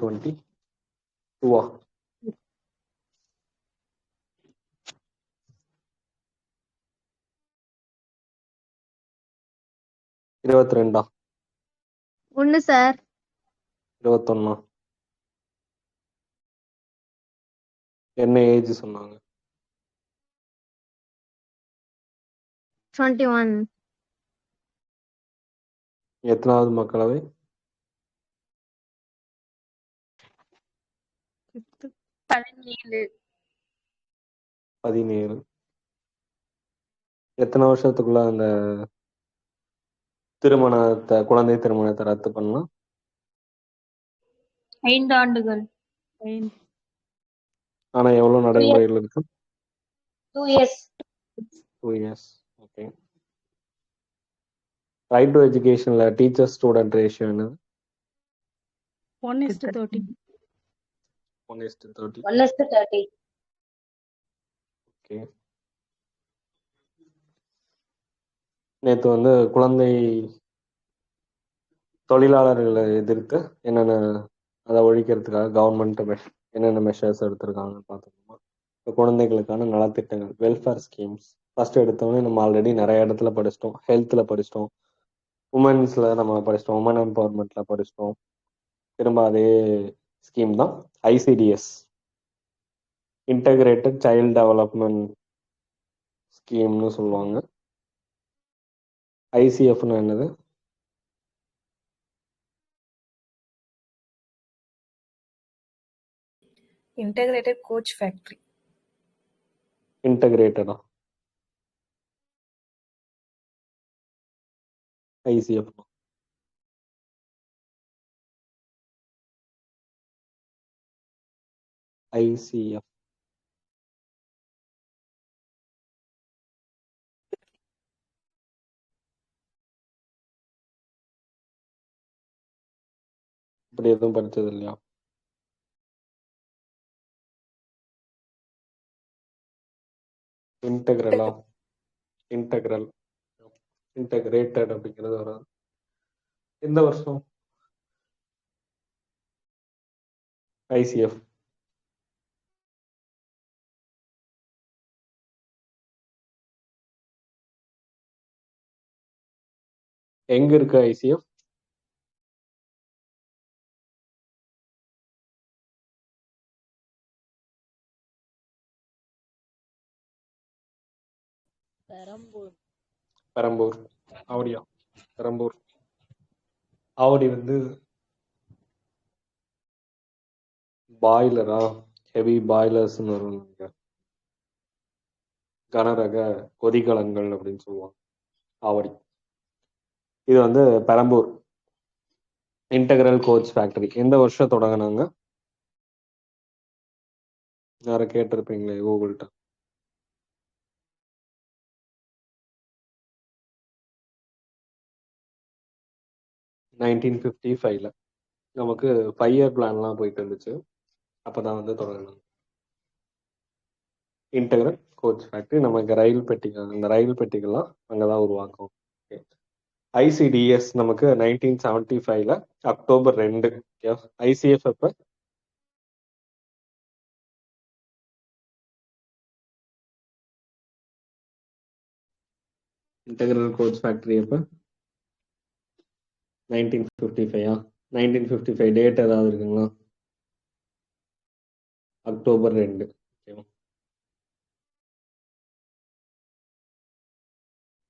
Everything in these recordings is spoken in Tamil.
2022 22 1 சார். 21 என்ன ஏஜ் சொன்னாங்க? 21. எத்தனாவது மக்களவை? 17. எத்தனை வருஷத்துக்குள்ள அந்த குழந்தை திருமணத்தை ரத்து பண்ணலாம்? 5 ஆண்டுகள். ஆனா எவ்வளவு நடைமுறையில் இருக்கு? 2 years. 2 years. Okay. Right to எஜுகேஷன்ல டீச்சர் ஸ்டூடெண்ட் ரேஷியோ என்ன? 1:30. 1:30. 1:30. ஓகே. நேற்று வந்து குழந்தை தொழிலாளர்களை எதிர்த்து என்னென்ன அதை ஒழிக்கிறதுக்காக கவர்மெண்ட் என்னென்ன மெஷர்ஸ் எடுத்திருக்காங்கன்னு பார்த்துக்கோமா. இப்போ குழந்தைகளுக்கான நலத்திட்டங்கள், வெல்ஃபேர் ஸ்கீம்ஸ் ஃபர்ஸ்ட் எடுத்தோடனே நம்ம ஆல்ரெடி நிறைய இடத்துல படிச்சிட்டோம். ஹெல்த்தில் படிச்சிட்டோம், உமன்ஸில் நம்ம படிச்சிட்டோம், உமன் எம்பவர்மெண்ட்டில் படிச்சிட்டோம். திரும்ப அதே ஸ்கீம் தான் ஐசிடிஎஸ், இன்டகிரேட்டட் சைல்ட் டெவலப்மெண்ட் ஸ்கீம்னு சொல்லுவாங்க. ஐசிஎஃப்னு என்னது? Integrated Coach Factory. இன்டகிரேட்டடா? ஐசிஎஃப். ஐசிஎஃப் இப்படி எதுவும் படிச்சது இல்லையா? இன்டகிரலா? இன்டகிரேட்டட் அப்படிங்கிறது வராது. எந்த வருஷம்? ஐசிஎஃப் எங்க இருக்கு? ஐசிஎஃப் பெரம்பூர். ஆவடியா? பெரம்பூர். ஆவடி வந்து பாய்லரா? ஹெவி பாய்லர்ஸ்னு வரும். கனரக கொதிகலன்கள் அப்படின்னு சொல்லுவாங்க ஆவடி. இது வந்து பெரம்பூர் இன்டகிரல் கோச் ஃபேக்டரி எந்த வருஷம் தொடங்கினாங்க? யாரை கேட்டிருப்பீங்களே கூகுள்கிட்ட. நைன்டீன் 55 நமக்கு 5 இயர் பிளான்லாம் போயிட்டு இருந்துச்சு. அப்பதான் வந்து தொடங்கினாங்க இன்டகிரல் கோச் ஃபேக்டரி. நமக்கு ரயில் பெட்டிகள், அந்த ரயில் பெட்டிகள்லாம் அங்கதான் உருவாக்கும். ஐசிடிஎஸ் நமக்கு 1975 அக்டோபர் 2. ஐசிஎஃப் எப்ப? இன்டகிரல் கோச் ஃபேக்டரி எப்ப? 1955. 1955 டேட் ஏதாவது இருக்குங்களா? அக்டோபர் 2.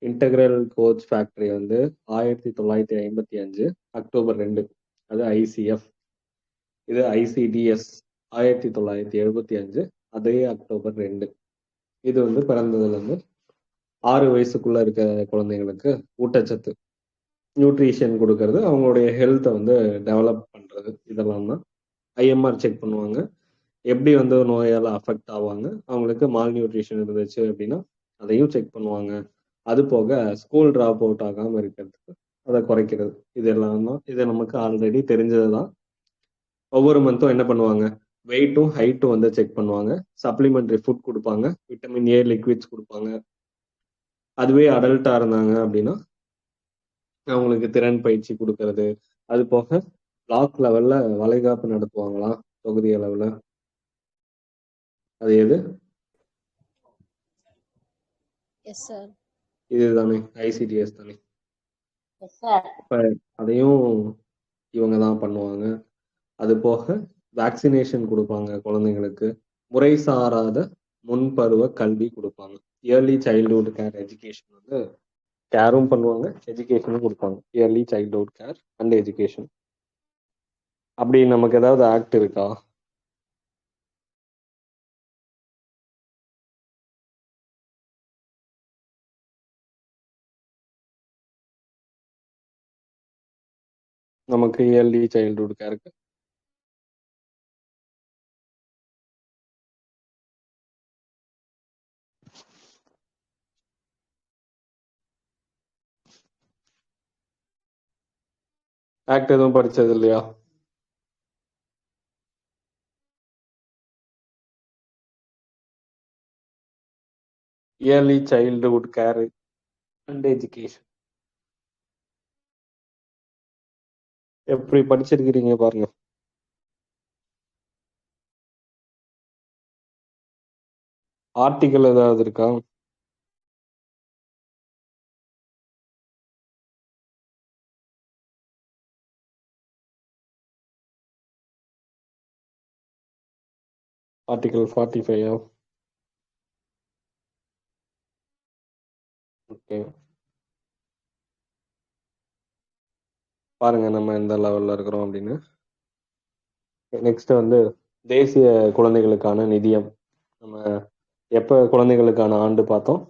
இன்டகிரல் கோச் ஃபேக்டரி வந்து 1955 அக்டோபர் 2. அது ஐசிஎஃப். இது ஐசிடிஎஸ் 1975 அதே அக்டோபர் 2. இது வந்து பிறந்ததுல இருந்து 6 வயசுக்குள்ள இருக்க குழந்தைங்களுக்கு ஊட்டச்சத்து, நியூட்ரிஷன் கொடுக்கறது, அவங்களுடைய ஹெல்த்தை வந்து டெவலப் பண்றது, இதெல்லாம் தான். ஐஎம்ஆர் செக் பண்ணுவாங்க, எப்படி வந்து நோயால் அஃபெக்ட் ஆவாங்க, அவங்களுக்கு மால் நியூட்ரிஷன் இருந்துச்சு அப்படின்னா அதையும் செக் பண்ணுவாங்க. அது போக ஸ்கூல் ட்ராப் அவுட் ஆகாமல் இருக்கிறதுக்கு அதை குறைக்கிறது. இதெல்லாம் தான். இது நமக்கு ஆல்ரெடி தெரிஞ்சது தான். ஒவ்வொரு மந்த்தும் என்ன பண்ணுவாங்க, வெயிட்டும் ஹைட்டும் வந்து செக் பண்ணுவாங்க. சப்ளிமெண்ட்ரி ஃபுட் கொடுப்பாங்க, விட்டமின் ஏ லிக்விட்ஸ் கொடுப்பாங்க. அதுவே அடல்ட்டாக இருந்தாங்க அப்படின்னா அவங்களுக்கு திறன் பயிற்சி கொடுக்கறது. அது போக பிளாக் லெவல்ல வளைகாப்பு நடத்துவாங்களாம் தொகுதி அளவுல. அது எது? Yes sir. இதுதானே ஐசிடிஎஸ் தானே. Yes sir. இப்ப அதையும் இவங்க தான் பண்ணுவாங்க. அது போக வேக்சினேஷன் கொடுப்பாங்க குழந்தைங்களுக்கு. முறை சாராத முன்பருவ கல்வி கொடுப்பாங்க. இயர்லி சைல்ட்ஹுட் கேர் எஜுகேஷன் வந்து கேரும் பண்ணுவாங்க, எஜுகேஷனும் கொடுப்பாங்க. Early childhood care and education. அப்படி நமக்கு ஏதாவது ஆக்ட் இருக்கா? நமக்கு இயர்லி சைல்ட்ஹுட் கேருக்கு ஆக்ட் எதுவும் படிச்சது இல்லையா? Early childhood care and education எப்படி படிச்சிருக்கிறீங்க பாருங்க. ஆர்டிகல் ஏதாவது இருக்கா? ஆர்டிகல் 45. ஓகே, பாருங்க நம்ம எந்த லெவல்ல இருக்கிறோம் அப்படின்னு. நெக்ஸ்ட் வந்து தேசிய குழந்தைகளுக்கான நிதியம். நம்ம எப்ப குழந்தைகளுக்கான ஆண்டு பார்த்தோம்?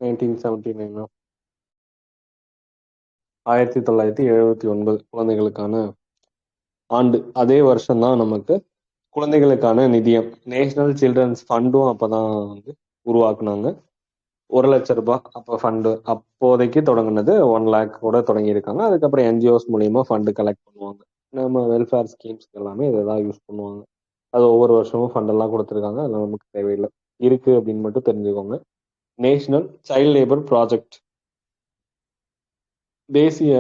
(1979) 1979 குழந்தைகளுக்கான ஆண்டு. அதே வருஷம்தான் நமக்கு குழந்தைகளுக்கான நிதியம், நேஷனல் சில்ட்ரன்ஸ் ஃபண்டும் அப்பதான் வந்து உருவாக்குனாங்க. 1,00,000 ரூபாய் அப்போ ஃபண்டு அப்போதைக்கு தொடங்கினது. 1 லேக் கூட தொடங்கியிருக்காங்க. அதுக்கப்புறம் என்ஜிஓஸ் மூலியமா ஃபண்டு கலெக்ட் பண்ணுவாங்க. நம்ம வெல்ஃபேர் ஸ்கீம்ஸ் எல்லாமே இதை யூஸ் பண்ணுவாங்க. அது ஒவ்வொரு வருஷமும் ஃபண்டெல்லாம் கொடுத்துருக்காங்க. அதெல்லாம் நமக்கு தேவையில்லை, இருக்கு அப்படின்னு மட்டும் தெரிஞ்சுக்கோங்க. நேஷனல் சைல்ட் லேபர் ப்ராஜெக்ட், தேசிய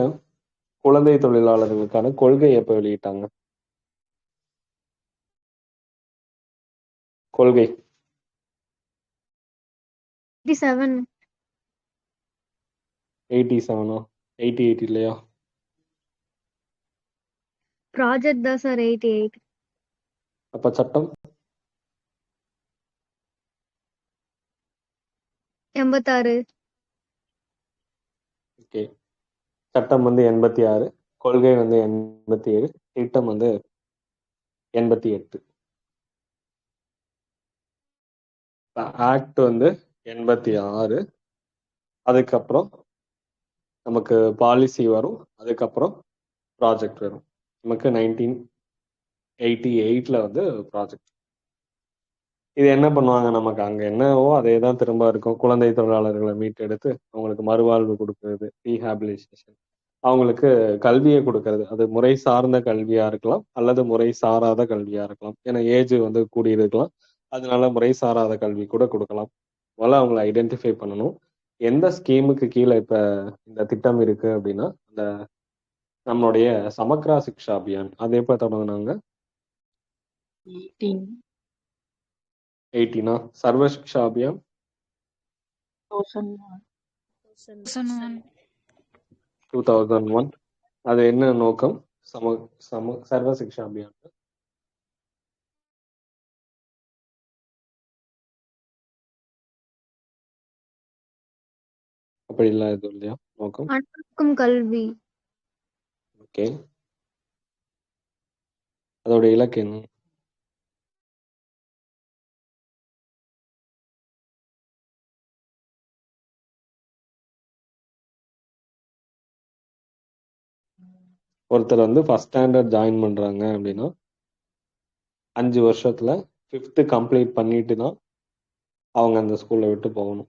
குழந்தை தொழிலாளர்களுக்கான கொள்கை எப்ப வெளியிட்டாங்க? கொள்கை 87. 87 88 இல்லையா? ப்ராஜெக்ட் தான் சார் 88. அப்ப சட்டம் 86. ஓகே, சட்டம் வந்து 86, கொள்கை வந்து 87, திட்டம் வந்து 88. ஆக்ட் வந்து 86, அதுக்கப்புறம் நமக்கு பாலிசி வரும், அதுக்கப்புறம் ப்ராஜெக்ட் வரும். நமக்கு 1988 வந்து ப்ராஜெக்ட். இது என்ன பண்ணுவாங்க, நமக்கு அங்க என்னவோ அதே தான் திரும்ப இருக்கும். குழந்தை தொழிலாளர்களை மீட்டெடுத்து அவங்களுக்கு மறுவாழ்வு கொடுக்கறது, ரீஹாபிலிட்டேஷன், அவங்களுக்கு கல்வியை கொடுக்கறது. அது முறை சார்ந்த கல்வியா இருக்கலாம் அல்லது முறை சாராத கல்வியா இருக்கலாம். ஏன்னா ஏஜ் வந்து கூடி இருக்கலாம், அதனால முறை சாராத கல்வி கூட கொடுக்கலாம். முதல்ல அவங்களை ஐடென்டிஃபை பண்ணணும். எந்த ஸ்கீமுக்கு கீழே இப்ப இந்த திட்டம் இருக்கு அப்படின்னா, இந்த நம்மளுடைய சமக்ரா சிக்ஷா அபியான். அது எப்ப தொடங்கினாங்க? 18. சர்வ சிக்ஷா அபியான் 2001. அது என்ன நோக்கம்? சர்வ சிக்ஷா அபியான் அப்படி இல்ல எதுவும் இல்லையா நோக்கம்? அனைவருக்கும் கல்வி. ஓகே, அதோட இலக்கு என்ன? ஒருத்தர் வந்து ஃபர்ஸ்ட் ஸ்டாண்டர்ட் ஜாயின் பண்றாங்க அப்படின்னா 5 வருஷத்துல 5th கம்ப்ளீட் பண்ணிட்டு தான் அவங்க அந்த ஸ்கூல்ல விட்டு போகணும்.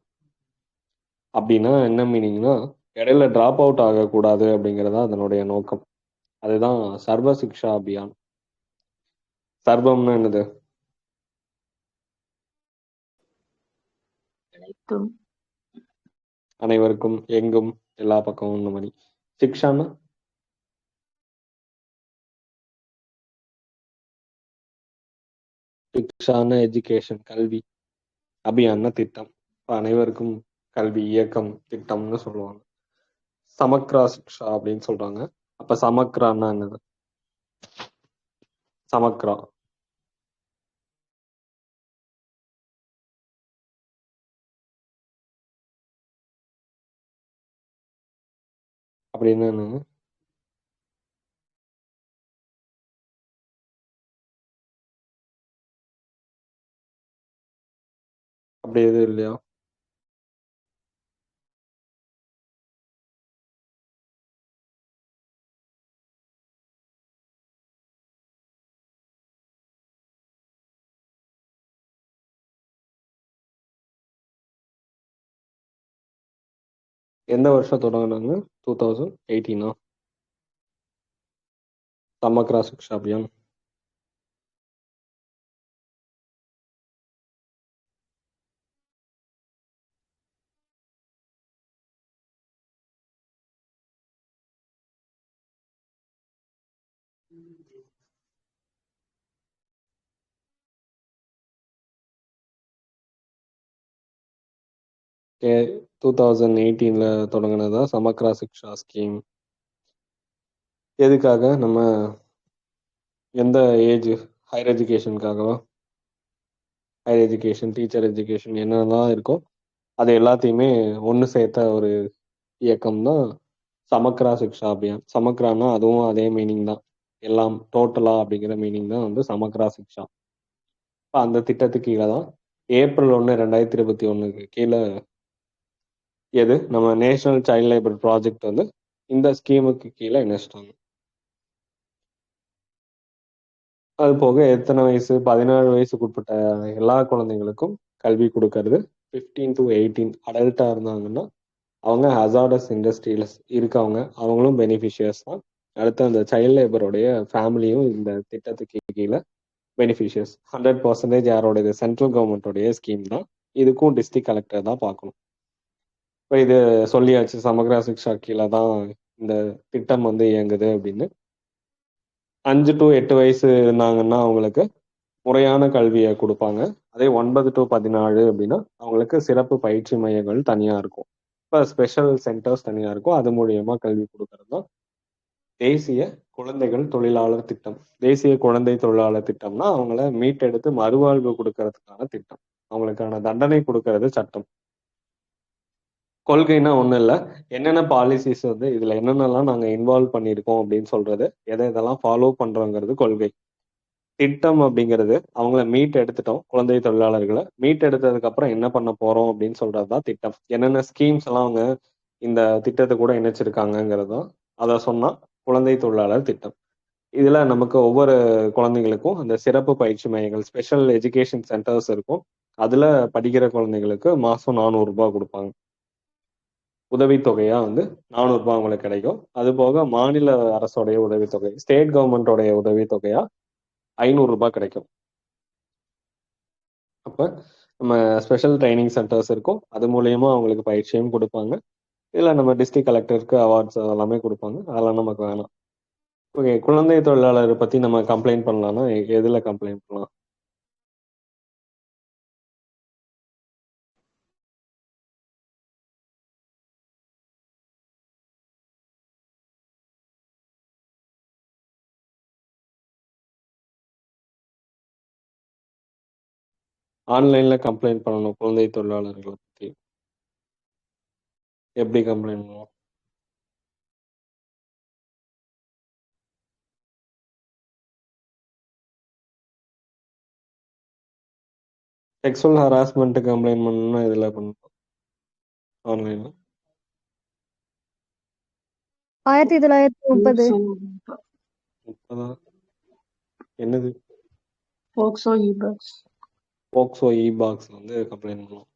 அப்படின்னா என்ன மீனிங்னா, இடையில டிராப் அவுட் ஆகக்கூடாது அப்படிங்கிறதா அதனுடைய நோக்கம். அதுதான் சர்வ சிக்ஷா அபியான். சர்வம்னா என்னது? அனைத்தும். அனைவருக்கும், எங்கும், எல்லா பக்கமும் இந்த மாதிரி. சிக்ஷானா? சிக்ஷான எஜுகேஷன், கல்வி. அபியான்னா திட்டம். இப்ப அனைவருக்கும் கல்வி இயக்கம் திட்டம்னு சொல்லுவாங்க. சமக்ரா சிக்ஷா அப்படின்னு சொல்றாங்க. அப்ப சமக்ரான்னா என்னது? சமக்ரா அப்படின்னு என்னங்க? அப்படி எதுவும் இல்லையா? எந்த வருஷம் தொடங்கினாங்க? 2018 சமக்ரா சிக்ஷா அபியான். ஓகே, 2018 தொடங்கினதா சமக்ரா சிக்ஷா ஸ்கீம். எதுக்காக? நம்ம எந்த ஏஜ்? ஹையர் எஜுகேஷனுக்காகவா? ஹையர் எஜுகேஷன், டீச்சர் எஜுகேஷன் என்னெல்லாம் இருக்கோ அது எல்லாத்தையுமே ஒன்று சேர்த்த ஒரு இயக்கம் தான் சமக்ரா சிக்ஷா அபியான். சமக்ரானா அதுவும் அதே மீனிங் தான், எல்லாம் டோட்டலா அப்படிங்கிற மீனிங் தான் வந்து சமக்ரா சிக்ஷா. இப்போ அந்த திட்டத்துக்கு கீழே தான் ஏப்ரல் 1, 2021 கீழே எது நம்ம நேஷனல் சைல்ட் லேபர் ப்ராஜெக்ட் வந்து இந்த ஸ்கீமுக்கு கீழே இணைச்சிட்டாங்க. அது போக எத்தனை வயசு? 17 வயசுக்கு உட்பட்ட எல்லா குழந்தைங்களுக்கும் கல்வி கொடுக்கறது. 15 to 18 அடல்ட்டா இருந்தாங்கன்னா அவங்க ஹசார்டஸ் இண்டஸ்ட்ரியில இருக்கவங்க, அவங்களும் பெனிஃபிஷியர்ஸ் தான். அடுத்து அந்த சைல்ட் லேபருடைய ஃபேமிலியும் இந்த திட்டத்துக்கு கீழே பெனிஃபிஷியர்ஸ். 100% யாரோட? இது சென்ட்ரல் கவர்மெண்டோடைய ஸ்கீம் தான். இதுக்கும் டிஸ்ட்ரிக்ட் கலெக்டர் தான் பார்க்கணும். இப்போ இது சொல்லியாச்சு, சமக்ரா சிக்ஷா கீழே தான் இந்த திட்டம் வந்து இயங்குது அப்படின்னு. 5 to 8 வயசு இருந்தாங்கன்னா அவங்களுக்கு முறையான கல்வியை கொடுப்பாங்க. அதே 9 to 14 அப்படின்னா அவங்களுக்கு சிறப்பு பயிற்சி மையங்கள் தனியாக இருக்கும். இப்போ ஸ்பெஷல் சென்டர்ஸ் தனியாக இருக்கும். அது மூலியமா கல்வி கொடுக்கறது தான் தேசிய குழந்தைகள் தொழிலாளர் திட்டம். தேசிய குழந்தை தொழிலாளர் திட்டம்னா அவங்கள மீட்டெடுத்து மறுவாழ்வு கொடுக்கறதுக்கான திட்டம். அவங்களுக்கான தண்டனை கொடுக்கறது சட்டம். கொள்கைன்னா ஒன்றும் இல்லை, என்னென்ன பாலிசிஸ் வந்து இதில் என்னென்னலாம் நாங்கள் இன்வால்வ் பண்ணியிருக்கோம் அப்படின்னு சொல்றது, எதை இதெல்லாம் ஃபாலோ பண்ணுறோங்கிறது கொள்கை. திட்டம் அப்படிங்கிறது அவங்கள மீட் எடுத்துட்டோம், குழந்தை தொழிலாளர்களை மீட் எடுத்ததுக்கு அப்புறம் என்ன பண்ண போறோம் அப்படின்னு சொல்றது தான் திட்டம். என்னென்ன ஸ்கீம்ஸ் எல்லாம் அவங்க இந்த திட்டத்தை கூட இணைச்சிருக்காங்கிறது தான் அதை சொன்னா குழந்தை தொழிலாளர் திட்டம். இதுல நமக்கு ஒவ்வொரு குழந்தைங்களுக்கும் அந்த சிறப்பு பயிற்சி மையங்கள், ஸ்பெஷல் எஜுகேஷன் சென்டர்ஸ் இருக்கும். அதுல படிக்கிற குழந்தைங்களுக்கு மாசம் 400 ரூபாய் கொடுப்பாங்க. உதவித்தொகையா வந்து 400 ரூபாய் அவங்களுக்கு கிடைக்கும். அது போக மாநில அரசோடைய உதவித்தொகை, ஸ்டேட் கவர்மெண்டோடைய உதவித்தொகையா 500 ரூபாய் கிடைக்கும். அப்ப நம்ம ஸ்பெஷல் ட்ரைனிங் சென்டர்ஸ் இருக்கும், அது மூலியமா அவங்களுக்கு பயிற்சியும் கொடுப்பாங்க. இதுல நம்ம டிஸ்ட்ரிக்ட் கலெக்டருக்கு அவார்ட்ஸ் எல்லாமே கொடுப்பாங்க. அதெல்லாம் நமக்கு வேணாம். ஓகே, குழந்தை தொழிலாளரை பத்தி நம்ம கம்ப்ளைண்ட் பண்ணலாம்னா எதுல கம்ப்ளைண்ட் பண்ணலாம்? ஆன்லைன்ல கம்ப்ளைண்ட் பண்ணணும். குழந்தை தொழிலாளர்களை பத்தி எப்படி கம்ப்ளைண்ட் பண்ணணும்? செக்ஷுவல் ஹராஸ்மெண்ட் கம்ப்ளைண்ட் பண்ணணும்னா இதுல பண்ணணும் ஆன்லைன்ல. 1930. இப்பதான் என்னது? POCSO iBox. போக்சோ இ பாக்ஸ் வந்து கம்ப்ளைண்ட் பண்ணணும்.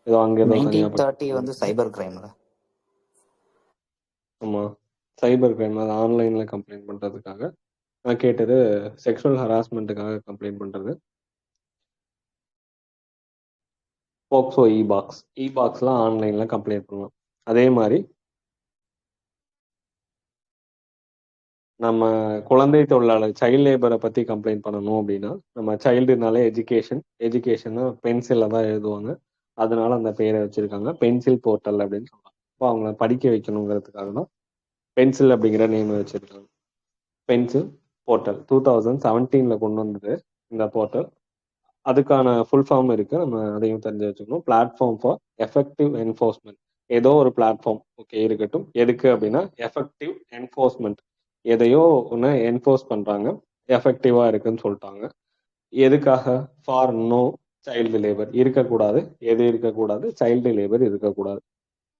ஏதோ அங்க ஏதோ தனியா 1930 வந்து சைபர் கிரைம்ல. ஆமா, சைபர் கிரைம். அது ஆன்லைன்ல கம்ப்ளைண்ட் பண்றதுக்காக நான் கேட்டது செக்ஷுவல் ஹராஸ்மெண்ட்டுக்காக கம்ப்ளைண்ட் பண்ணுறது. போக்சோ இ பாக்ஸ்லாம் ஆன்லைனில் கம்ப்ளைண்ட் பண்ணலாம். அதே மாதிரி நம்ம குழந்தை தொழிலாளர் சைல்ட் லேபரை பற்றி கம்ப்ளைண்ட் பண்ணணும் அப்படின்னா நம்ம சைல்டுனாலே எஜுகேஷன் பென்சிலில் தான் எழுதுவாங்க. அதனால அந்த பேரை வச்சுருக்காங்க, பென்சில் போர்ட்டல் அப்படின்னு சொல்லுவாங்க. இப்போ அவங்கள படிக்க வைக்கணுங்கிறதுக்காக தான் பென்சில் அப்படிங்கிற நேம் வச்சுருக்காங்க. பென்சில் போர்ட்டல் 2017 கொண்டு வந்தது இந்த போர்ட்டல். அதுக்கான ஃபுல் ஃபார்ம் இருக்கு, நம்ம அதையும் தெரிஞ்சு வச்சுக்கணும். Platform for effective enforcement. ஏதோ ஒரு பிளாட்ஃபார்ம் ஓகே இருக்கட்டும். எதுக்கு அப்படின்னா எஃபெக்டிவ் என்ஃபோர்ஸ்மெண்ட், எதையோ ஒன்று என்ஃபோர்ஸ் பண்றாங்க, எஃபெக்டிவா இருக்குன்னு சொல்லிட்டாங்க. எதுக்காக? ஃபார் நோ சைல்டு லேபர் இருக்கக்கூடாது. எது இருக்கக்கூடாது? சைல்டு லேபர் இருக்கக்கூடாது.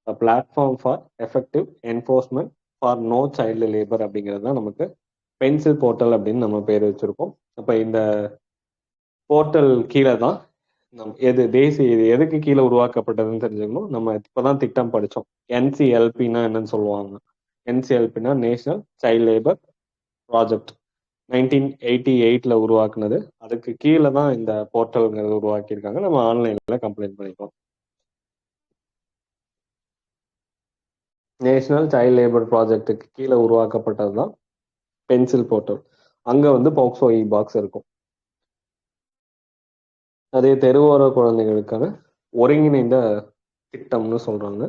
Platform for effective enforcement for no child labour அப்படிங்கிறது தான் நமக்கு பென்சில் போர்ட்டல் அப்படின்னு நம்ம பேர் வச்சிருக்கோம். அப்போ இந்த போர்ட்டல் கீழே தான் இது எதுக்கு கீழே உருவாக்கப்பட்டதுன்னு தெரிஞ்சுக்கணும். நம்ம இப்போதான் திட்டம் படித்தோம். NCLPனா என்னன்னு சொல்லுவாங்க. NCLPனா நேஷனல் சைல்ட் லேபர் ப்ராஜெக்ட் 1988 உருவாக்குனது. அதுக்கு கீழே தான் இந்த போர்ட்டல்ங்கிறது உருவாக்கியிருக்காங்க. நம்ம ஆன்லைன்ல கம்ப்ளைண்ட் பண்ணிக்கலாம். நேஷனல் சைல்ட் லேபர் ப்ராஜெக்டுக்கு கீழே உருவாக்கப்பட்டது தான் பென்சில் போர்ட்டல். அங்கே போக்சோ பாக்ஸ் இருக்கும். அதே தெருவோர குழந்தைகளுக்கான ஒருங்கிணைந்த திட்டம்னு சொல்றாங்க.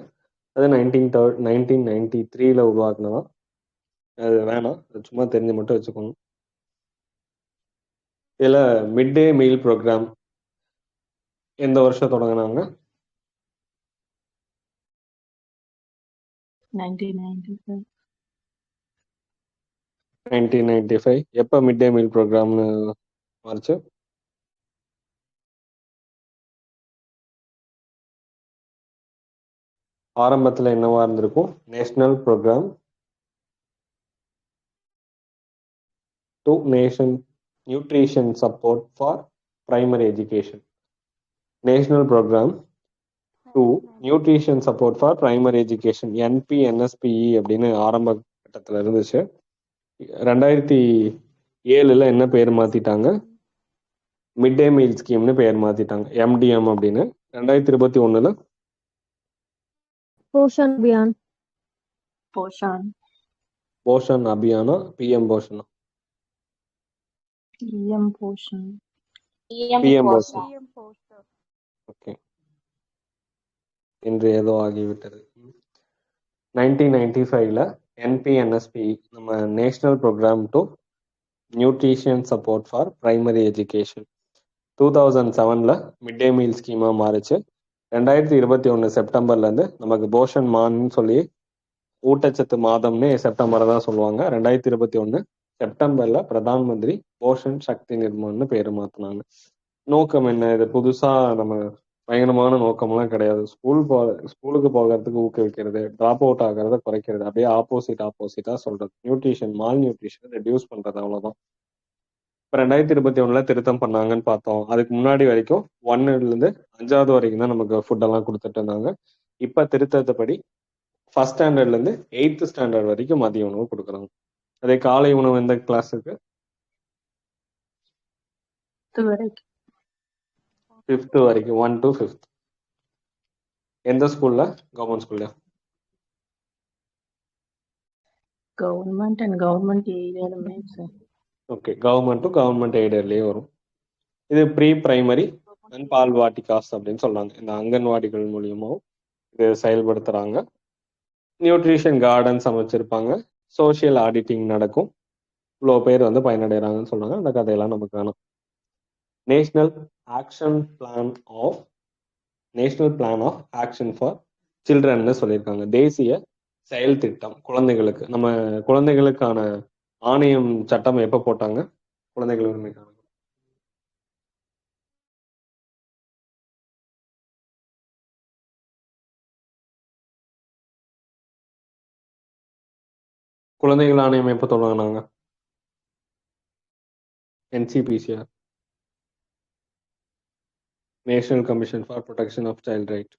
அது 1993 உருவாக்குனதான். அது வேணாம், அது சும்மா தெரிஞ்சு மட்டும் வச்சுக்கோங்க. இதுல மிட் டே மீல் ப்ரோக்ராம் எந்த வருஷம் தொடங்கினாங்க? 1995. எப்ப மிட் டே மீல் ப்ரோக்ராம்னு மாறுச்சு? ஆரம்பத்துல என்னவா இருந்திருக்கும்? National program to nutrition support for primary education. National program to nutrition support for primary education, NPNSPE அப்படின்னு ஆரம்ப கட்டத்தில் இருந்துச்சு. 2007 என்ன பேர் மாத்திட்டாங்க? மிட் டே மீல் ஸ்கீம்னு பேர் மாத்திட்டாங்க, MDM அப்படின்னு. 2021 போஷன் அபியான். போஷன் அபியானா PM போஷனா? PM portion. PM Poshan. Okay, இன்று ஏதோ ஆகிவிட்டது. 1995 NPNSPE நம்ம national program to nutrition support for primary education. 2007 mid day meal ஸ்கீமா மாறுச்சு. 2021 செப்டம்பர்லேருந்து நமக்கு போஷன் மான்னு சொல்லி ஊட்டச்சத்து மாதம்னு செப்டம்பரை தான் சொல்லுவாங்க. 2021 செப்டம்பர்ல பிரதான் மந்திரி போஷன் சக்தி நிர்மான்னு பேர் மாத்தினாங்க. நோக்கம் என்ன? இது புதுசா நம்ம பயங்கரமான நோக்கம்லாம் கிடையாது. ஸ்கூலுக்கு போகிறதுக்கு ஊக்குவிக்கிறது, டிராப் அவுட் ஆகிறத குறைக்கிறது, அப்படியே ஆப்போசிட்டா சொல்றது. மால் நியூட்ரிஷன் ரெடியூஸ் பண்றது, அவ்வளவுதான். இப்போ 2021 திருத்தம் பண்ணாங்கன்னு பார்த்தோம். அதுக்கு முன்னாடி வரைக்கும் 1லேருந்து 5வது வரைக்கும் தான் நமக்கு ஃபுட்டெல்லாம் கொடுத்துட்டு இருந்தாங்க. இப்போ திருத்தப்படி ஃபர்ஸ்ட் ஸ்டாண்டர்ட்லேருந்து 8th ஸ்டாண்டர்ட் வரைக்கும் மதிய உணவு கொடுக்குறாங்க. அதே காலை உணவு எந்த கிளாஸுக்கு? 5th வரைக்கும், 1 to 5th. எந்த ஸ்கூல்ல? கவர்மெண்ட் ஸ்கூல்ல? Government and government aided means okay, government to government எய்டர்லேயே வரும். இது ப்ரீ பிரைமரி அண்ட் பால்வாட்டிகாஸ் அப்படின்னு சொல்றாங்க. இந்த அங்கன்வாடிகள் மூலியமாவும் இது செயல்படுத்துறாங்க. நியூட்ரிஷன் கார்டன்ஸ் அமைச்சிருப்பாங்க. சோஷியல் ஆடிட்டிங் நடக்கும். இவ்வளோ பேர் பயனடைகிறாங்கன்னு சொல்றாங்க. அந்த கதையெல்லாம் நமக்கு வேணும். National plan of action for சில்ட்ரன்னு சொல்லியிருக்காங்க. தேசிய செயல் திட்டம் குழந்தைகளுக்கு. நம்ம குழந்தைகளுக்கான ஆணையம் சட்டம் எப்போ போட்டாங்க? குழந்தைகள் உரிமைக்கான குழந்தைகள் ஆணையம் எப்போ தொடங்கினாங்க? NCPCR, national commission for protection of child right.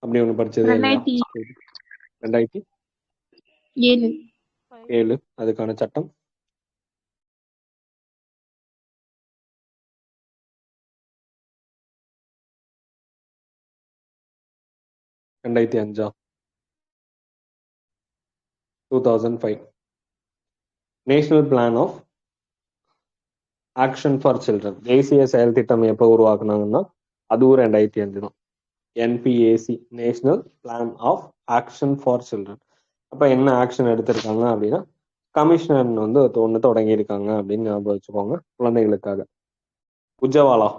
அப்படி ஒன்று படிச்சதே இல்லையா? 2007. 7 அதுக்கான சட்டம் 2005 2005 national plan of action for children தேசிய செயல் திட்டம் எப்போ உருவாக்குனாங்கன்னா அதுவும் 2005 தான். NPAC national plan of action for children. அப்போ என்ன ஆக்ஷன் எடுத்திருக்காங்க அப்படின்னா கமிஷனர் வந்து ஒன்று தொடங்கியிருக்காங்க அப்படின்னு ஞாபகம் வச்சுக்கோங்க குழந்தைகளுக்காக. உஜ்ஜவாலா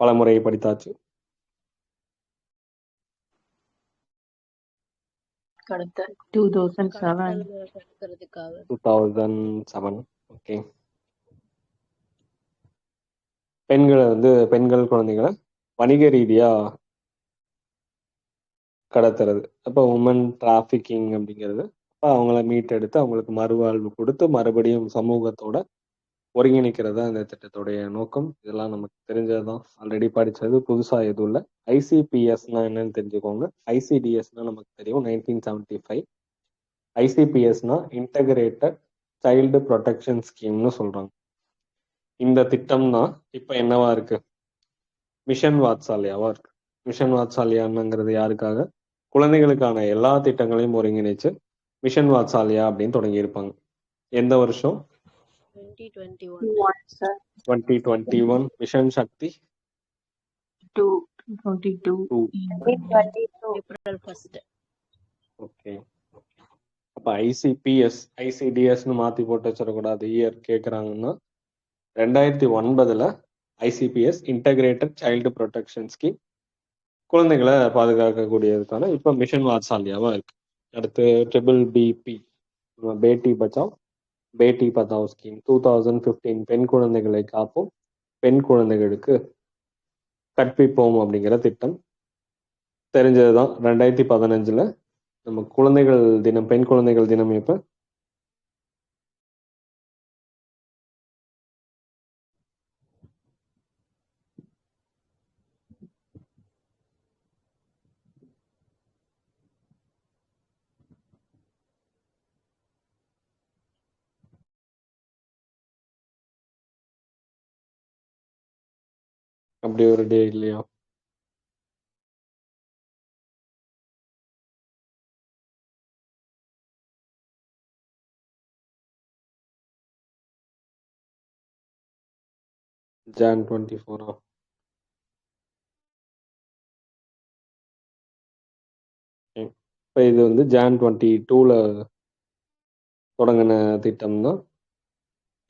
பலமுறை படித்தாச்சு. கடத்த 2007. கடத்தல் தடுக்கிறதுக்காக 2007. ஓகே. பெண்கள் குழந்தைகளை வணிக ரீதியா கடத்துறது. அப்போ உமன் டிராஃபிக்கிங் அப்படிங்கிறது அப்போ அவங்கள மீட்டெடுத்து அவங்களுக்கு மறுவாழ்வு கொடுத்து மறுபடியும் சமூகத்தோட ஒருங்கிணைக்கிறது அந்த திட்டத்துடைய நோக்கம். இதெல்லாம் நமக்கு தெரிஞ்சதுதான், ஆல்ரெடி படிச்சது, புதுசா எதுவும் இல்லை. ஐசிபிஎஸ்னா என்னன்னு தெரிஞ்சுக்கோங்க. ஐசிடிஎஸ்னா நமக்கு தெரியும் 1975. ஐசிபிஎஸ்னா இன்டகிரேட்டட் சைல்டு ப்ரொடெக்ஷன் ஸ்கீம்னு சொல்றாங்க. இந்த திட்டம் தான் இப்ப என்னவா இருக்கு, மிஷன் வாத்சால்யாவா இருக்கு. மிஷன் வாத்சால்யாங்கிறது யாருக்காக, குழந்தைகளுக்கான எல்லா திட்டங்களையும் ஒருங்கிணைச்சு மிஷன் வாத்சால்யா அப்படின்னு தொடங்கியிருப்பாங்க. எந்த வருஷம்? 2021 sir. 2021. மிஷன் சக்தி 22. April 1st. ஓகே. அப்ப ஐசிபிஎஸ் ஐசிடிஎஸ்னு மாத்தி போட்டு வச்சிடக்கூடாது, இயர் கேட்குறாங்கன்னா 2009 ஐசிபிஎஸ் இன்டகிரேட்டட் சைல்டு ப்ரொடெக்ஷன் ஸ்கீம் குழந்தைகளை பாதுகாக்கக்கூடியதுக்கான இப்போ மிஷன் வாத்சால்யாவா இருக்கு. அடுத்து ட்ரிபிள் பிபி பேட்டி பச்சாவ் பேட்டி பதாவ் ஸ்கீம் 2015 பெண் குழந்தைகளை காப்போம் பெண் குழந்தைகளுக்கு கற்பிப்போம் அப்படிங்கிற திட்டம் தெரிஞ்சதுதான். 2015 நம்ம குழந்தைகள் தினம், பெண் குழந்தைகள் தினம் எப்ப? அப்படி ஒரு டே இல்லையா? Jan 24. இப்போ இது வந்து Jan 22 தொடங்கின திட்டம் தான்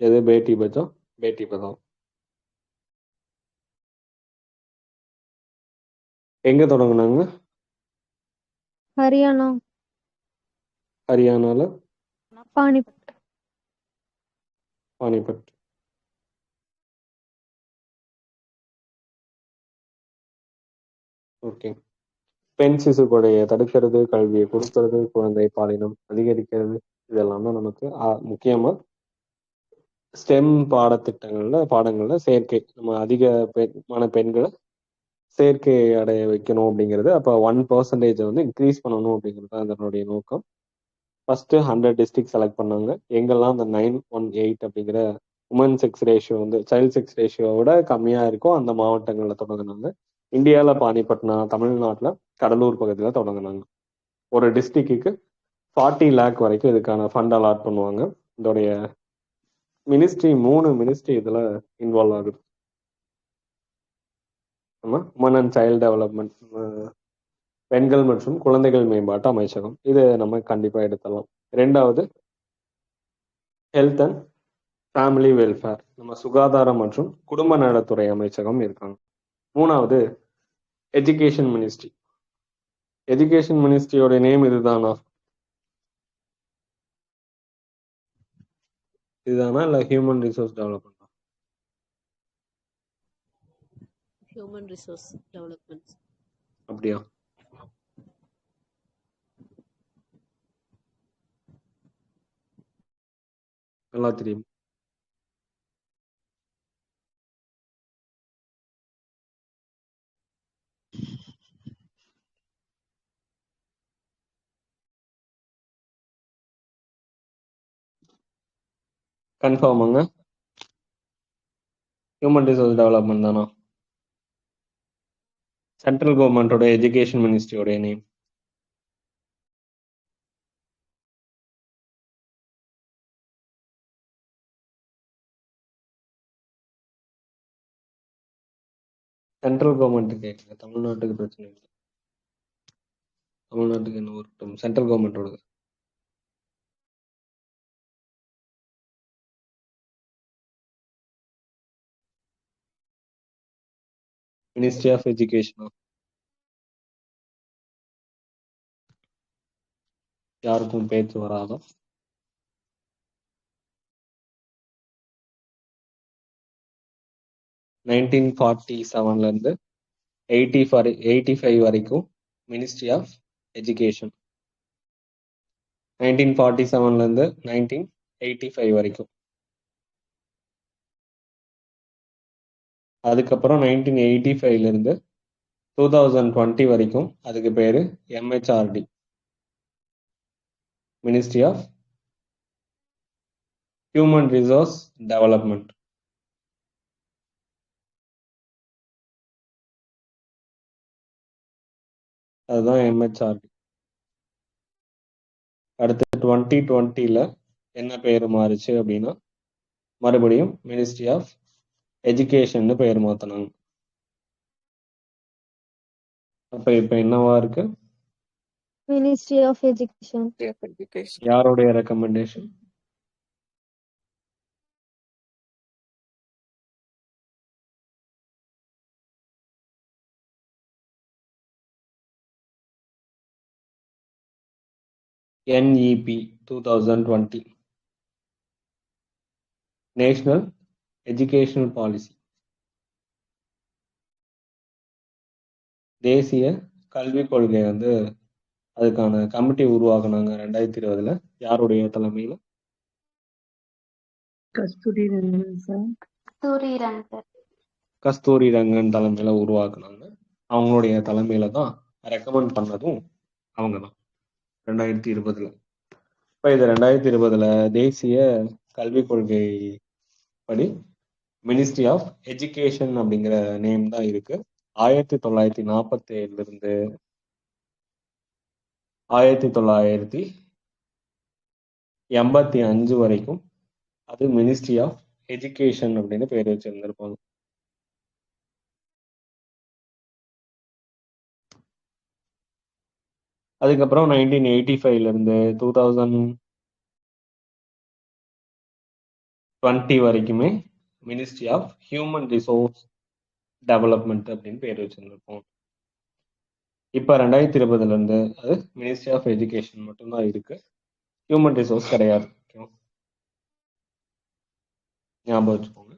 எது, பேட்டி பச்சாவ் பேட்டி பதாவ். எங்க தொடங்கினாங்க? ஹரியானா, ஹரியானால பானிபட். பானிபட். ஓகே. பெண் சிசு கொலையை தடுக்கிறது, கல்வியை கொடுக்கறது, குழந்தை பாலினம் அதிகரிக்கிறது, இதெல்லாம் தான் நமக்கு முக்கியமா ஸ்டெம் பாடங்கள்ல சேர்க்கை, நம்ம அதிகமான பெண்களை சேர்க்கை அடைய வைக்கணும் அப்படிங்கிறது. அப்போ 1% வந்து இன்க்ரீஸ் பண்ணணும் அப்படிங்கிறது தான் அதனுடைய நோக்கம். ஃபர்ஸ்ட் 100 டிஸ்ட்ரிக்ட் செலக்ட் பண்ணாங்க. எங்கெல்லாம் அந்த 918 அப்படிங்கிற உமன் செக்ஸ் ரேஷியோ வந்து சைல்ட் செக்ஸ் ரேஷியோவோட கம்மியா இருக்கோ அந்த மாவட்டங்களில் தொடங்கினாங்க. இந்தியாவில் பானிபட்னா, தமிழ்நாட்டில் கடலூர் பகுதியில் தொடங்கினாங்க. ஒரு டிஸ்ட்ரிக்ட்டுக்கு 40 lakh வரைக்கும் இதுக்கான ஃபண்ட் அலாட் பண்ணுவாங்க. இதோடைய மினிஸ்ட்ரி 3 மினிஸ்ட்ரி இதுல இன்வால்வ் ஆகுது. ஆமா, உமன் அண்ட் சைல்டு டெவலப்மெண்ட், பெண்கள் மற்றும் குழந்தைகள் மேம்பாட்டு அமைச்சகம், இது நம்ம கண்டிப்பா எடுத்துடலாம். 2வது ஹெல்த் அண்ட் ஃபேமிலி வெல்ஃபேர், நம்ம சுகாதாரம் மற்றும் குடும்ப நலத்துறை அமைச்சகம் இருக்காங்க. 3வது எஜுகேஷன் மினிஸ்ட்ரி. எஜுகேஷன் மினிஸ்ட்ரியோட நேம் இதுதானா இல்ல human resource development? Human Resource Development. அப்படியா? நல்லா தெரியும். கன்ஃபார்முங்க. ஹியூமன் ரிசோர்ஸ் டெவலப்மெண்ட் தானா? சென்ட்ரல் கவர்மெண்டோட எஜுகேஷன் மினிஸ்ட்ரியோடைய நேம். சென்ட்ரல் கவர்மெண்ட் கேட்குங்க. தமிழ்நாட்டுக்கு பிரச்சனை இல்லை. தமிழ்நாட்டுக்கு என்ன ஒரு சென்ட்ரல் கவர்மெண்டோட மினிஸ்ட்ரி ஆஃப் எஜுகேஷனா? யாருக்கும் பேச்சு வராதா? நைன்டீன் 47லேருந்து 85 வரைக்கும் மினிஸ்ட்ரி ஆஃப் எஜுகேஷன். 1947லேருந்து 1985 வரைக்கும். அதுக்கப்புறம் 1985லேருந்து 2020 வரைக்கும் அதுக்கு பேரு MHRD, ministry of human resource development. அதுதான் MHRD. அடுத்து 2020ல என்ன பேர் மாறுச்சு அப்படின்னா மறுபடியும் மினிஸ்ட்ரி ஆஃப் எஜுகேஷன் பேர் மாத்தினாங்க. அப்ப இப்ப என்னவா இருக்கு? Ministry of Education. யாருடைய recommendation? NEP 2020, national educational policy, தேசிய கல்விக் கொள்கை அதுக்கான கமிட்டி உருவாக்குனாங்க 2020ல. யாருடைய தலைமையில? கஸ்தூரி ரங்கன் சார். கஸ்தூரி ரங்கன் தலைமையில உருவாக்குனாங்க. அவங்களுடைய தலைமையில தான் ரெக்கமெண்ட் பண்ணதும் அவங்க தான் 2020ல. இப்போ இது 2020ல தேசிய கல்விக் கொள்கை படி மினிஸ்ட்ரி ஆஃப் எஜுகேஷன் அப்படிங்கிற நேம் தான் இருக்கு. 1947லிருந்து 1985 வரைக்கும் அது மினிஸ்ட்ரி ஆஃப் எஜுகேஷன் அப்படின்னு பேர் வச்சிருந்திருப்பாங்க. அதுக்கப்புறம் 1985லேருந்து 2020 வரைக்குமே ministry of human resource development அப்படின்னு பேர் வச்சிருந்திருப்போம். இப்போ 2020லேருந்து அது மினிஸ்ட்ரி ஆஃப் எஜுகேஷன் மட்டும்தான் இருக்கு, ஹியூமன் ரிசோர்ஸ் கிடையாது. ஞாபகம் வச்சுக்கோங்க.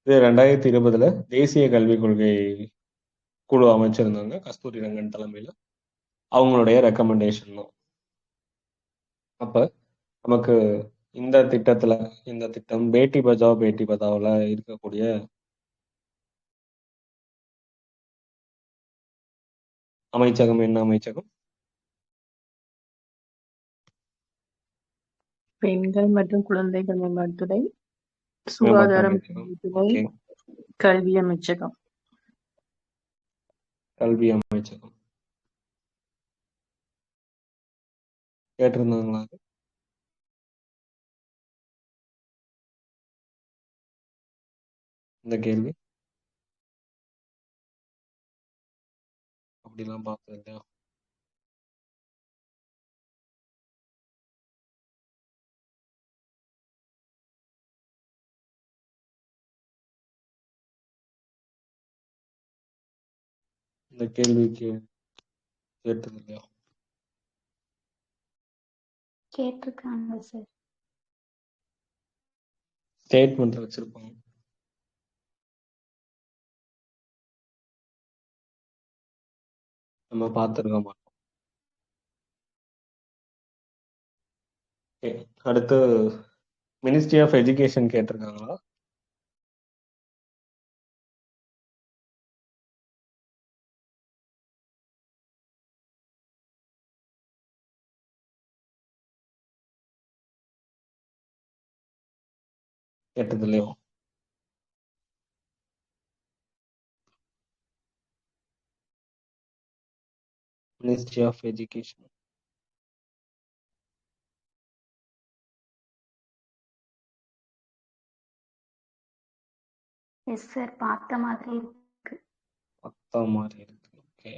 இது 2020ல தேசிய கல்விக் கொள்கை குழு அமைச்சிருந்தாங்க கஸ்தூரி ரங்கன் தலைமையில. அவங்களுடைய ரெக்கமெண்டேஷன் தான். அப்ப நமக்கு இந்த திட்டம் பேட்டி பச்சாவ் பேட்டி பதாவில் இருக்கக்கூடிய அமைச்சகம் என்ன அமைச்சகம்? பெண்கள் மற்றும் குழந்தைகள் மேம்பாட்டுத்துறை, சுகாதாரம் அமைச்சகம். துறை, ஓகே, கல்வி அமைச்சகம். கல்வி அமைச்சகம் கேட்டிருந்தாங்களா? இந்த கேள்வி அப்படிலாம் பார்த்தது இல்லையா? இந்த கேள்விக்கு கேட்டது இல்லையா? கேட்டிருக்காங்க சார். ஸ்டேட்மெண்ட்ல வச்சிருப்பாங்க. நம்ம பார்த்துருக்க மாட்டோம். Okay, அடுத்து மினிஸ்ட்ரி ஆஃப் எஜுகேஷன் கேட்டிருக்காங்களா? 8 ministry of education. Yes sir, பார்த்த மாதிரி இருக்கு. 10 மாதிரி இருக்கு. Okay,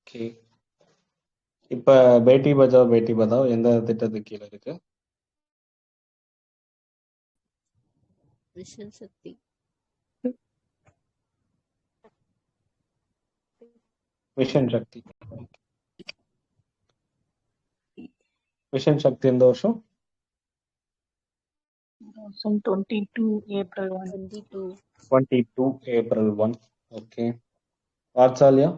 okay. இப்ப பேட்டி பச்சாவ் பேட்டி பதாவ் எந்த திட்டத்துக்கு கீழே இருக்கு? Mission Shakti. Mission Shakti. Mission Shakti எந்த வருஷம்? 2022 April 1. 22 April 1. Okay. Vatsalya?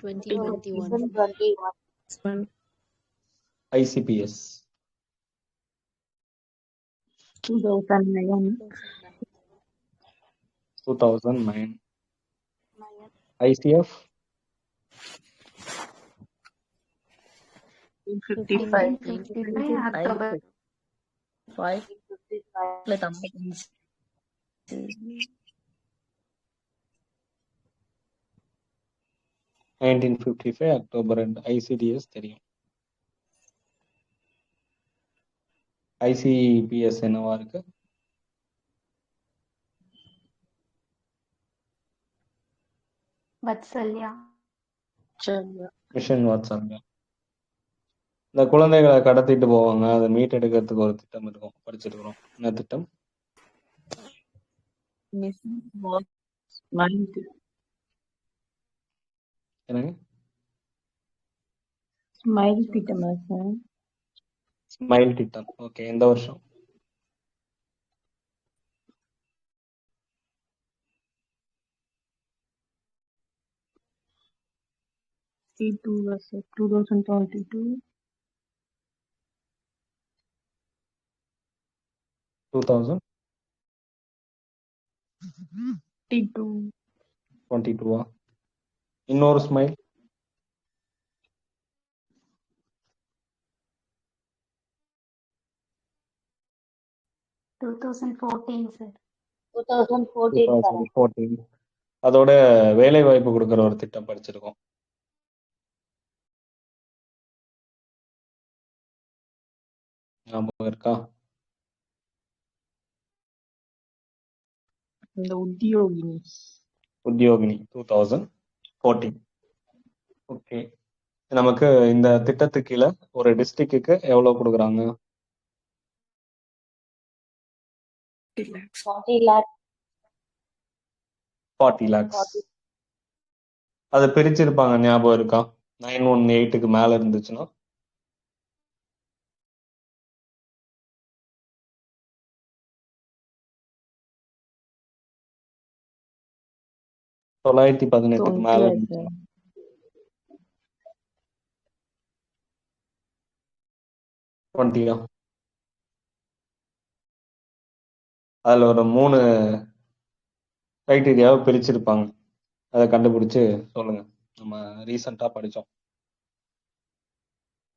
2021. ICPS 2009. 2009. ICF 55. 1955 October 55. 1955 October 2. ICDS தெரியும். ICPS என்னவா இருக்கு? வத்சல்யா. மிஷன் வாட்சாலியா. இந்த குழந்தைகளை கடத்திட்டு போவாங்க, அதை மீட்டெடுக்கிறதுக்கு ஒரு திட்டம் இருக்கும், படிச்சிருக்கிறோம். என்ன திட்டம்? என்னங்க? ஸ்மைல் திட்டமா சார்? ஸ்மைல் திட்டம். ஓகே, எந்த வருஷம்? 2022. 2022. இன்னொரு ஸ்மைல். 2014 சார். 2014. அதோட வேலை வாய்ப்பு கொடுக்கிற ஒரு திட்டம் படிச்சிருக்கோம். ஞாபகம் இருக்கா? இந்த உத்தியோகினி 2014. ஓகே, நமக்கு இந்த திட்டத்துக்கு கீழே ஒரு டிஸ்ட்ரிக்ட்டுக்கு எவ்வளவு கொடுக்குறாங்க? 40 lakhs. அதை பிரிச்சிருப்பாங்க, ஞாபகம் இருக்கா? 918க்கு மேல இருந்துச்சுன்னா 918க்கு மேல இருந்துச்சுன்னா 20. அதுல ஒரு 3 கிரைட்டீரியாவை பிரிச்சிருப்பாங்க. அதை கண்டுபிடிச்சு சொல்லுங்க. நம்ம ரீசெண்டா படிச்சோம்.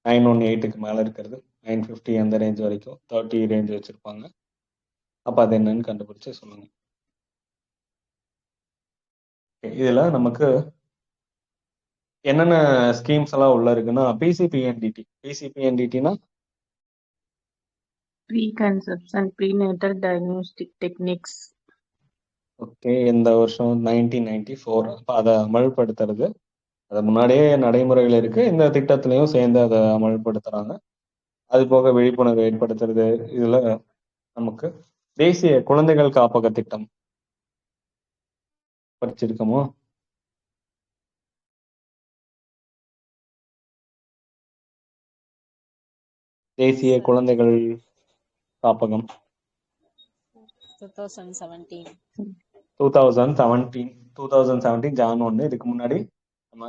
918க்கு மேல இருக்கிறது, 950 அந்த ரேஞ்ச் வரைக்கும் 30 ரேஞ்ச் வச்சிருப்பாங்க. அப்ப அது என்னன்னு கண்டுபிடிச்சு சொல்லுங்க. இதுல நமக்கு என்னென்ன ஸ்கீம்ஸ் எல்லாம் உள்ள இருக்குன்னா, பிசிபிஎன்டிடினா pre conception prenatal diagnostic techniques. Okay, இந்த வருஷம் 1994. அப்ப அதை அமல்படுத்துறது, அது முன்னாடியே நடைமுறையில் இருக்கு, இந்த திட்டத்திலையும் சேர்ந்து அதை அமல்படுத்துறாங்க. அது போக விழிப்புணர்வு ஏற்படுத்துறது. இதுல நமக்கு தேசிய குழந்தைகள் காப்பக திட்டம் படிச்சிருக்கோமோ? தேசிய குழந்தைகள் காப்பகம் 2017. 2017. 2017 ஜான் 1. இதுக்கு முன்னாடி நம்ம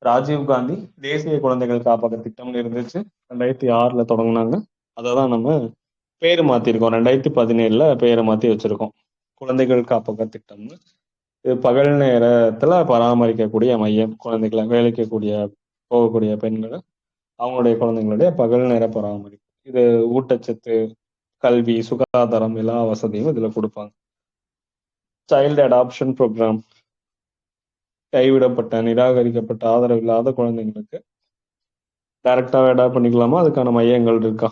ராஜீவ் காந்தி தேசிய குழந்தைகள் காப்பக திட்டம்னு இருந்துச்சு, 2006ல் தொடங்கினாங்க. அதை தான் நம்ம பேர் மாற்றிருக்கோம், 2017ல் பேரை மாற்றி வச்சுருக்கோம், குழந்தைகள் காப்பக திட்டம்னு. இது பகல் நேரத்தில் பராமரிக்கக்கூடிய மையம், குழந்தைகளை வேலைக்கு போகக்கூடிய பெண்களை அவங்களுடைய குழந்தைங்களுடைய பகல் நேர பராமரிப்பு. இது ஊட்டச்சத்து, கல்வி, சுகாதாரம் எல்லா வசதியும் இதில் கொடுப்பாங்க. சைல்டு அடாப்ஷன் ப்ரோக்ராம், கைவிடப்பட்ட, நிராகரிக்கப்பட்ட, ஆதரவு இல்லாத குழந்தைங்களுக்கு டைரக்டாக அடாப்ட் பண்ணிக்கலாமா, அதுக்கான மையங்கள் இருக்கா?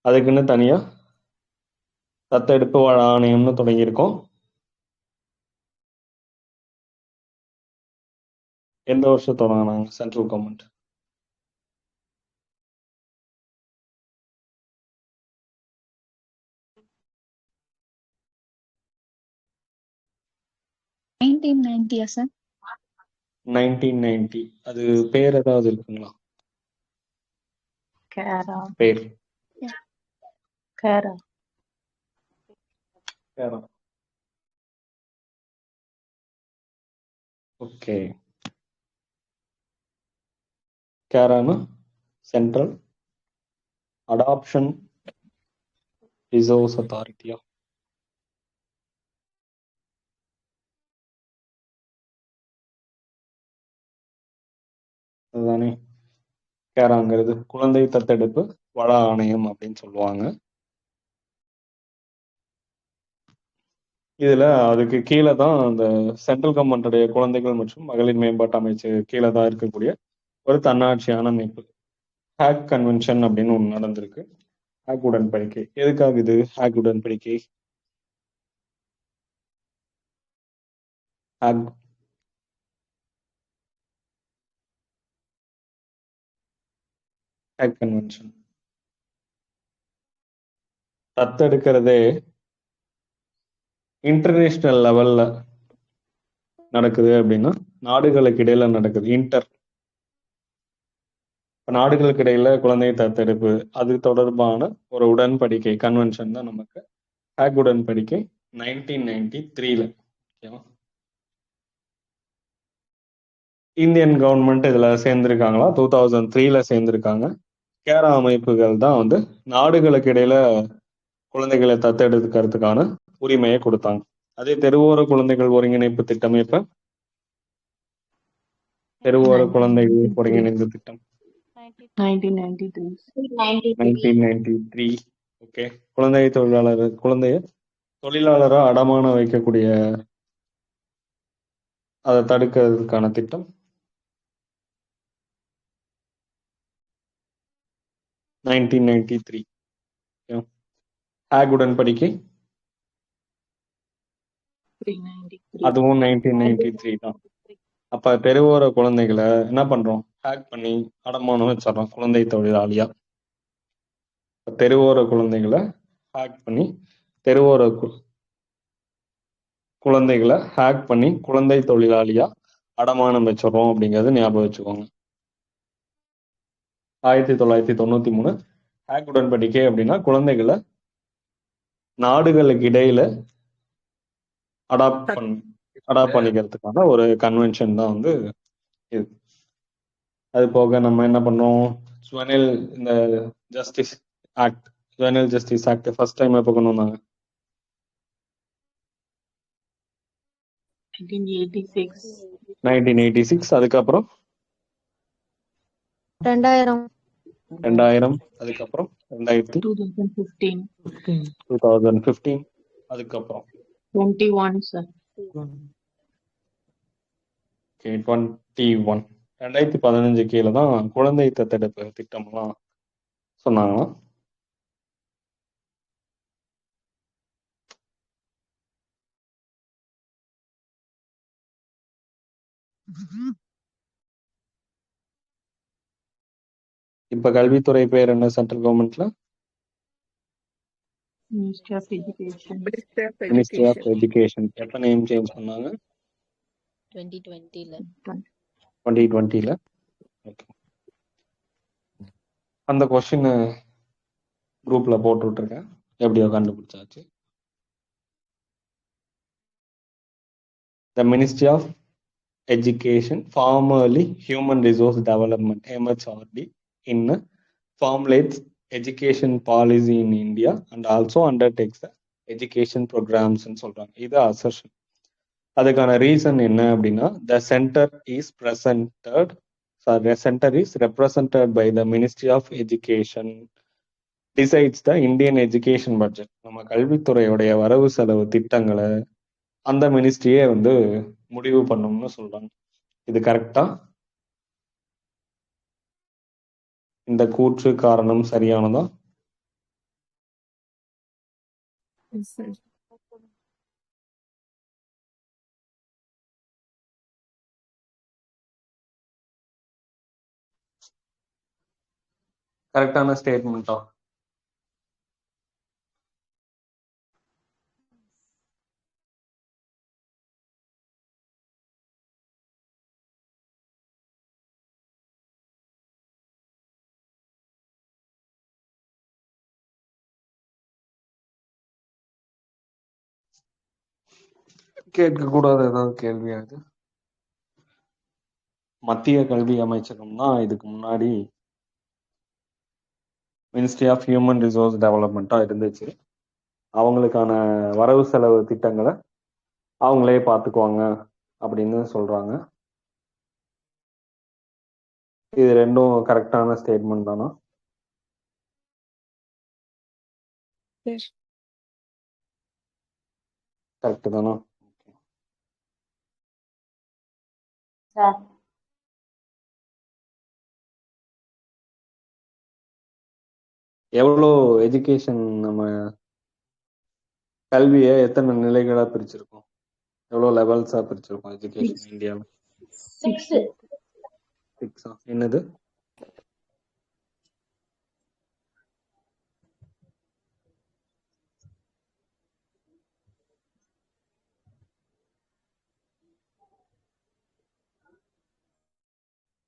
அதுக்குன்னு தனியாக தத்தெடுப்பு ஆணையம்னு தொடங்கியிருக்கோம். எந்த வருஷம் தொடங்கினாங்க சென்ட்ரல் கவர்மெண்ட்? 1990 சார்? 1990. அது பேர் ஏதாவது இருக்குங்களா? கேரா பேர் கேரா கேரா. ஓகே, கேரானா சென்ட்ரல் அடாப்ஷன் ரிசோர்ஸ் அத்தாரிட்டியா? அதுதானே. கேராங்கிறது குழந்தை தத்தெடுப்பு வள ஆணையம் அப்படின்னு சொல்லுவாங்க. இதுல அதுக்கு கீழே தான் அந்த சென்ட்ரல் கவர்மெண்டுடைய குழந்தைகள் மற்றும் மகளிர் மேம்பாட்டு அமைச்சு கீழே தான் இருக்கக்கூடிய ஒரு தன்னாட்சியான அமைப்பு. ஹேக் கன்வென்ஷன் அப்படின்னு ஒன்று நடந்திருக்கு, ஹேக் உடன்படிக்கை. எதுக்காக இது ஹேக் உடன்படிக்கை? ஹேக் கன்வென்ஷன் தத்தெடுக்கிறதே இன்டர்நேஷனல் லெவல்ல நடக்குது அப்படின்னா நாடுகளுக்கு இடையில நடக்குது. நாடுகளுக்கு இடையில குழந்தை தத்தெடுப்பு அது தொடர்பான ஒரு உடன்படிக்கை, கன்வென்ஷன் தான் நமக்கு ஹேக் உடன்படிக்கை 1993ல. இந்தியன் கவர்மெண்ட் இதுல சேர்ந்திருக்காங்களா? 2003ல சேர்ந்திருக்காங்க. கேரா அமைப்புகள் தான் வந்து நாடுகளுக்கு இடையில குழந்தைகளை தத்தெடுக்கிறதுக்கான உரிமையை கொடுத்தாங்க. அதே தெருவோர குழந்தைகள் ஒருங்கிணைப்பு திட்டம், இப்ப தெருவோர குழந்தைகள் ஒருங்கிணைந்த திட்டம் 1993. ஓகே, குழந்தைய தொழிலாளரா அடமான வைக்கக்கூடிய அதை தடுக்கிறதுக்கான திட்டம் 1993. ஹேக் உடன்படிக்கை 393. அதுவும் 1993 தான். அப்ப தெருவோர குழந்தைகளை என்ன பண்றோம்? ஹேக் பண்ணி அடமானம் வச்சிடறோம் குழந்தை தொழிலாளியா. தெருவோர குழந்தைகளை ஹேக் பண்ணி குழந்தை தொழிலாளியா அடமானம் வச்சிடறோம் அப்படிங்கிறது ஞாபகம் வச்சுக்கோங்க. 1993 ஹேக் உடன்படிக்கை அப்படின்னா குழந்தைகளை நாடுகளுக்கு இடையில அடாப்ட் பண்ணிக்கிறதுக்கான ஒரு கன்வென்ஷன் தான் வந்து இது. அது போக நம்ம என்ன பண்ணோம்? இந்த ஜஸ்டிஸ் ஆக்ட் ஃபர்ஸ்ட் டைம் எப்போ கொண்டு வந்தாங்க? 1986. அதுக்கப்புறம் 2000. அதுக்கப்புறம் 2015. அதுக்கப்புறம் 21 சார். 21. 2015 கீழே தான் குழந்தை தத்தெடுப்பு திட்டம்லாம் சொன்னாங்களாம். இப்ப கல்வித்துறை பேர் என்ன சென்ட்ரல் கவர்மெண்ட்ல? Ministry of education. Ministry of education. எப்ப நேம் சேஞ்ச் பண்ணாங்க? 2020ல. அந்த கொஸ்டின் குரூப்ல போட்டு விட்டுருக்கேன், எப்படியோ கண்டுபிடிச்சாச்சு. The Ministry of Education, formerly Human Resource Development (MHRD), in formulates education policy in India and also undertakes the education programs ன்னு சொல்றாங்க. இது assertion. அதுக்கான ரீசன் என்ன அப்படின்னா, the center is represented by the Ministry of Education decides the Indian education budget. நம்ம கல்வித்துறையுடைய வரவு செலவு திட்டங்களை அந்த மினிஸ்ட்ரியே வந்து முடிவு பண்ணும்னு சொல்றாங்க. இது கரெக்டா? இந்த கூற்று காரணம் சரியானதா? Yes, sir. கரெக்டான ஸ்டேட்மெண்டா? கேட்கக்கூடாத ஏதாவது கேள்வியா இது? மத்திய கல்வி அமைச்சகம் தான் இதுக்கு முன்னாடி மினிஸ்ட்ரி ஆஃப் ஹியூமன் ரிசோர்ஸ் டெவலப்மெண்ட்டாக இருந்துச்சு. அவங்களுக்கான வரவு செலவு திட்டங்களை அவங்களே பார்த்துக்குவாங்க அப்படின்னு சொல்றாங்க. இது ரெண்டும் கரெக்டான ஸ்டேட்மெண்ட் தானா? Yes. கரெக்ட் தானா? சார் எவ்வளோ எஜுகேஷன் நம்ம கல்வியை எத்தனை நிலைகளா பிரிச்சிருக்கோம்? எவ்வளோ லெவல்ஸா பிரிச்சிருக்கோம் எஜுகேஷன் இந்தியாவில்? 6. 6. என்னது?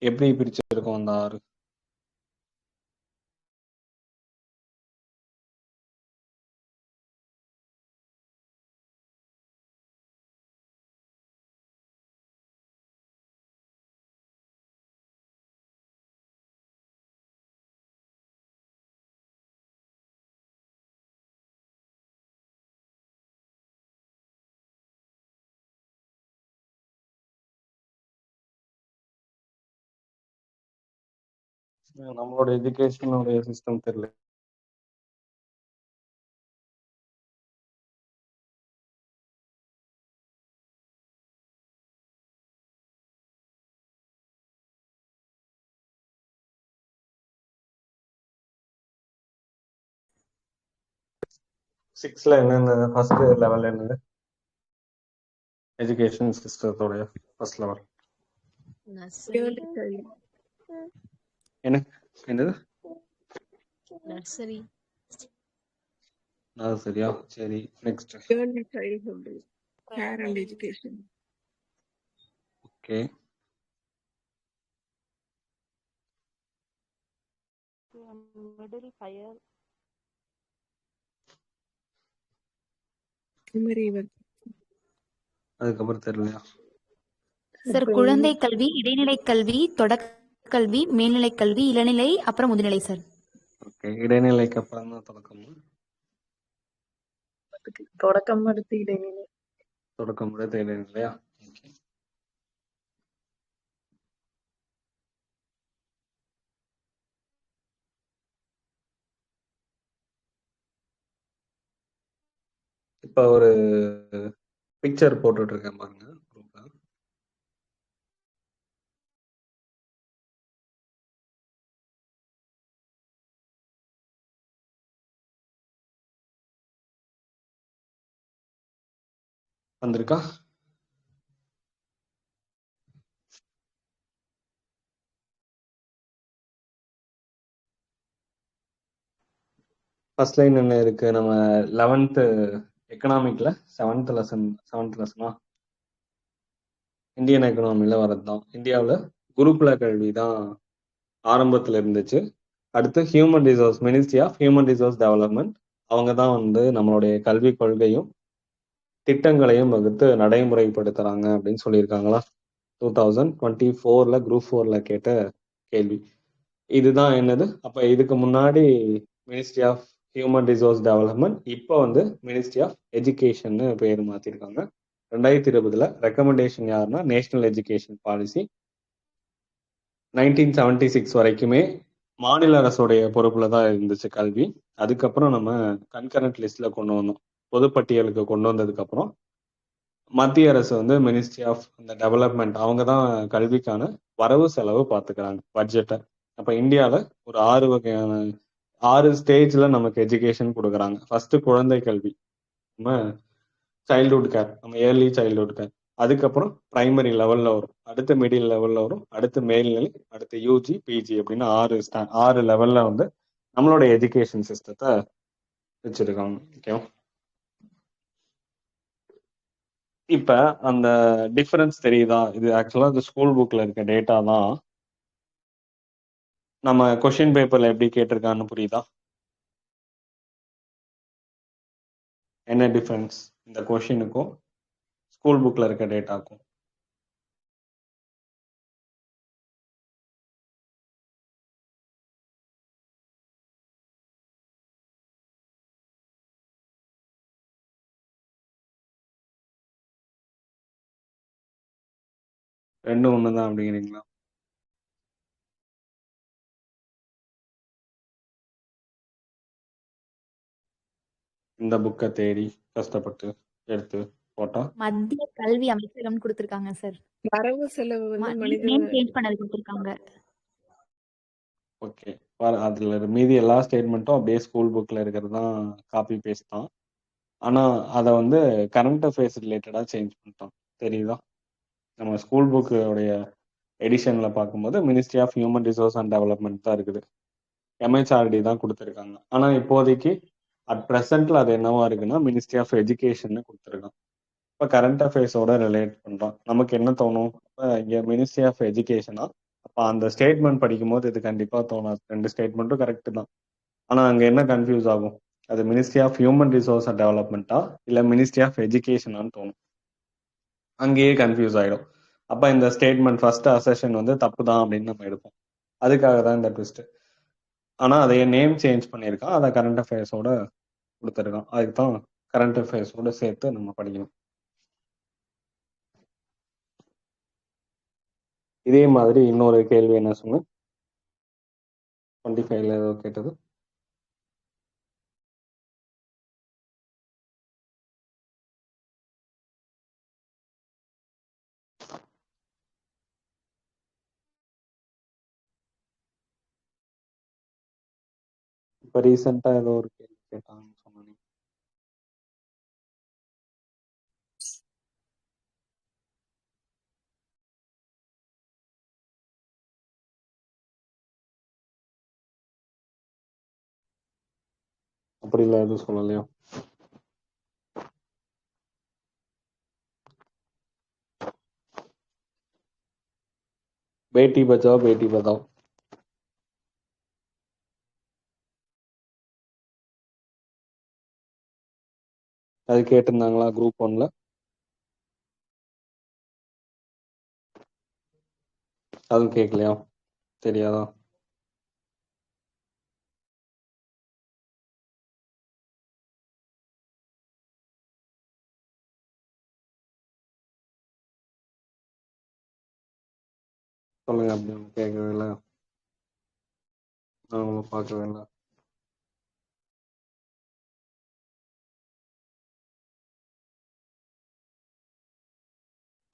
எப்படி பிரிச்சிருக்கோம் அந்த 6? நம்மளோட எஜுகேஷனுடைய சிஸ்டம் தெரியல. சிக்ஸ்ல என்னென்ன ஃபர்ஸ்ட் லெவல் என்னது? எஜுகேஷன் சிஸ்டத்தோடைய ஃபர்ஸ்ட் லெவல் நர்சரி என்ன? என்னது? நர்சரி சரியா? சரி, next. Early childhood care and education. Okay. Middle higher Primary அதுக்கப்புறம் தெரியலையா? சார் குழந்தை கல்வி, இடைநிலை கல்வி, தொடக்க கல்வி, மேல்நிலை கல்வி, இளநிலை, அப்புறம் முதுநிலை சார். ஓகே, இடைநிலைக்கு அப்புறம் தான் தொடக்கமா? தொடக்கம் அடுத்து இடைநிலை. தொடக்கம் அடுத்து இடைநிலையா? ஓகே. இப்போ ஒரு பிக்சர் போட்டுட்டு இருக்கேன் பாருங்க குரூப்ல. வந்திருக்கா? ஃபர்ஸ்ட் லைன் என்ன இருக்கு? நம்ம 11th எக்கனாமிக்ல 7th லெசனா இந்தியன் எக்கனாமில வரதுதான். இந்தியாவில் குருகுல கல்வி தான் ஆரம்பத்தில் இருந்துச்சு. அடுத்து human resource, ministry of human resource development அவங்க தான் வந்து நம்மளுடைய கல்விக் கொள்கையும் திட்டங்களையும் வகுத்து நடைமுறைப்படுத்துறாங்க அப்படின்னு சொல்லியிருக்காங்களா? 2024 குரூப் 4ல கேட்ட கேள்வி இதுதான். என்னது அப்ப இதுக்கு முன்னாடி ministry of human resource development, இப்போ வந்து மினிஸ்ட்ரி ஆஃப் எஜுகேஷன் பேர் மாத்திருக்காங்க. 2020 ரெக்கமெண்டேஷன் யாருன்னா நேஷனல் எஜுகேஷன் பாலிசி. 1976 வரைக்குமே மாநில அரசுடைய பொறுப்புல தான் இருந்துச்சு கல்வி. அதுக்கப்புறம் நம்ம கன்கரண்ட் லிஸ்ட்ல கொண்டு வந்தோம். பொதுப்பட்டியலுக்கு கொண்டு வந்ததுக்கு அப்புறம் மத்திய அரசு வந்து மினிஸ்ட்ரி ஆஃப் இந்த டெவலப்மெண்ட் அவங்க தான் கல்விக்கான வரவு செலவு பார்த்துக்கிறாங்க, பட்ஜெட்டை. அப்ப இந்தியாவில் ஒரு 6 ஸ்டேஜ்ல நமக்கு எஜுகேஷன் கொடுக்குறாங்க. ஃபர்ஸ்ட் குழந்தை கல்வி, நம்ம சைல்ட்ஹுட் கேர், நம்ம ஏர்லி சைல்ட்ஹுட் கேர். அதுக்கப்புறம் பிரைமரி லெவல்ல வரும், அடுத்து மிடில் லெவல்ல வரும், அடுத்து மேல்நிலை, அடுத்து யூஜி, பிஜி அப்படின்னு 6 லெவல்ல வந்து நம்மளோட எஜுகேஷன் சிஸ்டத்தை வச்சிருக்காங்க. ஓகேவா? இப்ப அந்த டிஃபரன்ஸ் தெரியுதா? இது ஆக்சுவலா இந்த ஸ்கூல் புக்ல இருக்க டேட்டா தான் நம்ம கொஸ்டின் பேப்பர்ல எப்படி கேட்டிருக்கான்னு புரியுதா? என்ன டிஃபரன்ஸ் இந்த கொஸ்டினுக்கும் ஸ்கூல் புக்ல இருக்க டேட்டாக்கும்? ரெண்டும் ஒண்ணுதான் அப்படிங்கிறீங்களா? இந்த புக்கை தேடி கஷ்டப்பட்டு எடுத்து போட்டா மத்திய கல்வி அமைச்சகம் கொடுத்திருக்காங்க சார். வரவு செலவு வந்து மனித நேம் சேஞ்ச் பண்ணது கொடுத்திருக்காங்க. ஓகே. அதுல மீதி எல்லா ஸ்டேட்மெண்ட்டும் அப்படியே ஸ்கூல் புக்ல இருக்கிறது தான், காப்பி பேஸ்ட் தான். ஆனா அதை வந்து கரண்ட் அஃபேர்ஸ் ரிலேட்டடா சேஞ்ச் பண்ணிட்டோம். தெரியுதா? நம்ம ஸ்கூல் புக்கோடைய எடிஷன்ல பார்க்கும்போது ministry of human resource and development தான் இருக்குது, எம்ஹெச்ஆர்டி தான் கொடுத்துருக்காங்க. ஆனா இப்போதைக்கு அட் ப்ரெசென்ட்ல அது என்னவா இருக்குன்னா மினிஸ்ட்ரி ஆஃப் எஜுகேஷன் கொடுத்துருக்கான். இப்போ கரண்ட் அஃபேர்ஸோட ரிலேட் பண்றோம். நமக்கு என்ன தோணும்? இப்போ இங்க மினிஸ்ட்ரி ஆஃப் எஜுகேஷனா, அப்போ அந்த ஸ்டேட்மெண்ட் படிக்கும்போது இது கண்டிப்பா தோணாது. 2 ஸ்டேட்மெண்ட்டும் கரெக்ட் தான். ஆனா அங்க என்ன கன்ஃபியூஸ் ஆகும்? அது ministry of human resource and டெவலப்மெண்ட்டா இல்ல மினிஸ்ட்ரி ஆஃப் எஜுகேஷனான்னு தோணும். அங்கேயே கன்ஃபியூஸ் ஆயிடும். அப்ப இந்த ஸ்டேட்மெண்ட் ஃபர்ஸ்ட் அசெஷன் வந்து தப்பு தான் அப்படின்னு நம்ம எடுப்போம். அதுக்காக தான் இந்த ட்விஸ்ட். ஆனா அதைய நேம் சேஞ்ச் பண்ணியிருக்கான், அதை கரண்ட் அஃபேர்ஸோட கொடுத்துருக்கான். அதுக்கு தான் கரண்ட் அஃபேர்ஸோட சேர்த்து நம்ம படிக்கணும். இதே மாதிரி இன்னொரு கேள்வி என்ன சொன்ன? 25ல ஏதோ கேட்டது. இப்ப ரீசெண்டா ஏதோ ஒரு கேள்வி கேட்டாங்கன்னு சொன்னீங்க. அப்படி இல்லை, எதுவும் சொல்லலையா? பேட்டி பச்சாவ் பேட்டி பதாவ் அது கேட்டிருந்தாங்களா குரூப் 1ல? அதுவும் கேட்கலையா? தெரியாதா? சொல்லுங்க. அப்படி ஒன்றும் கேட்கவே இல்லை, நான் ஒன்றும் பார்க்கவே இல்லை.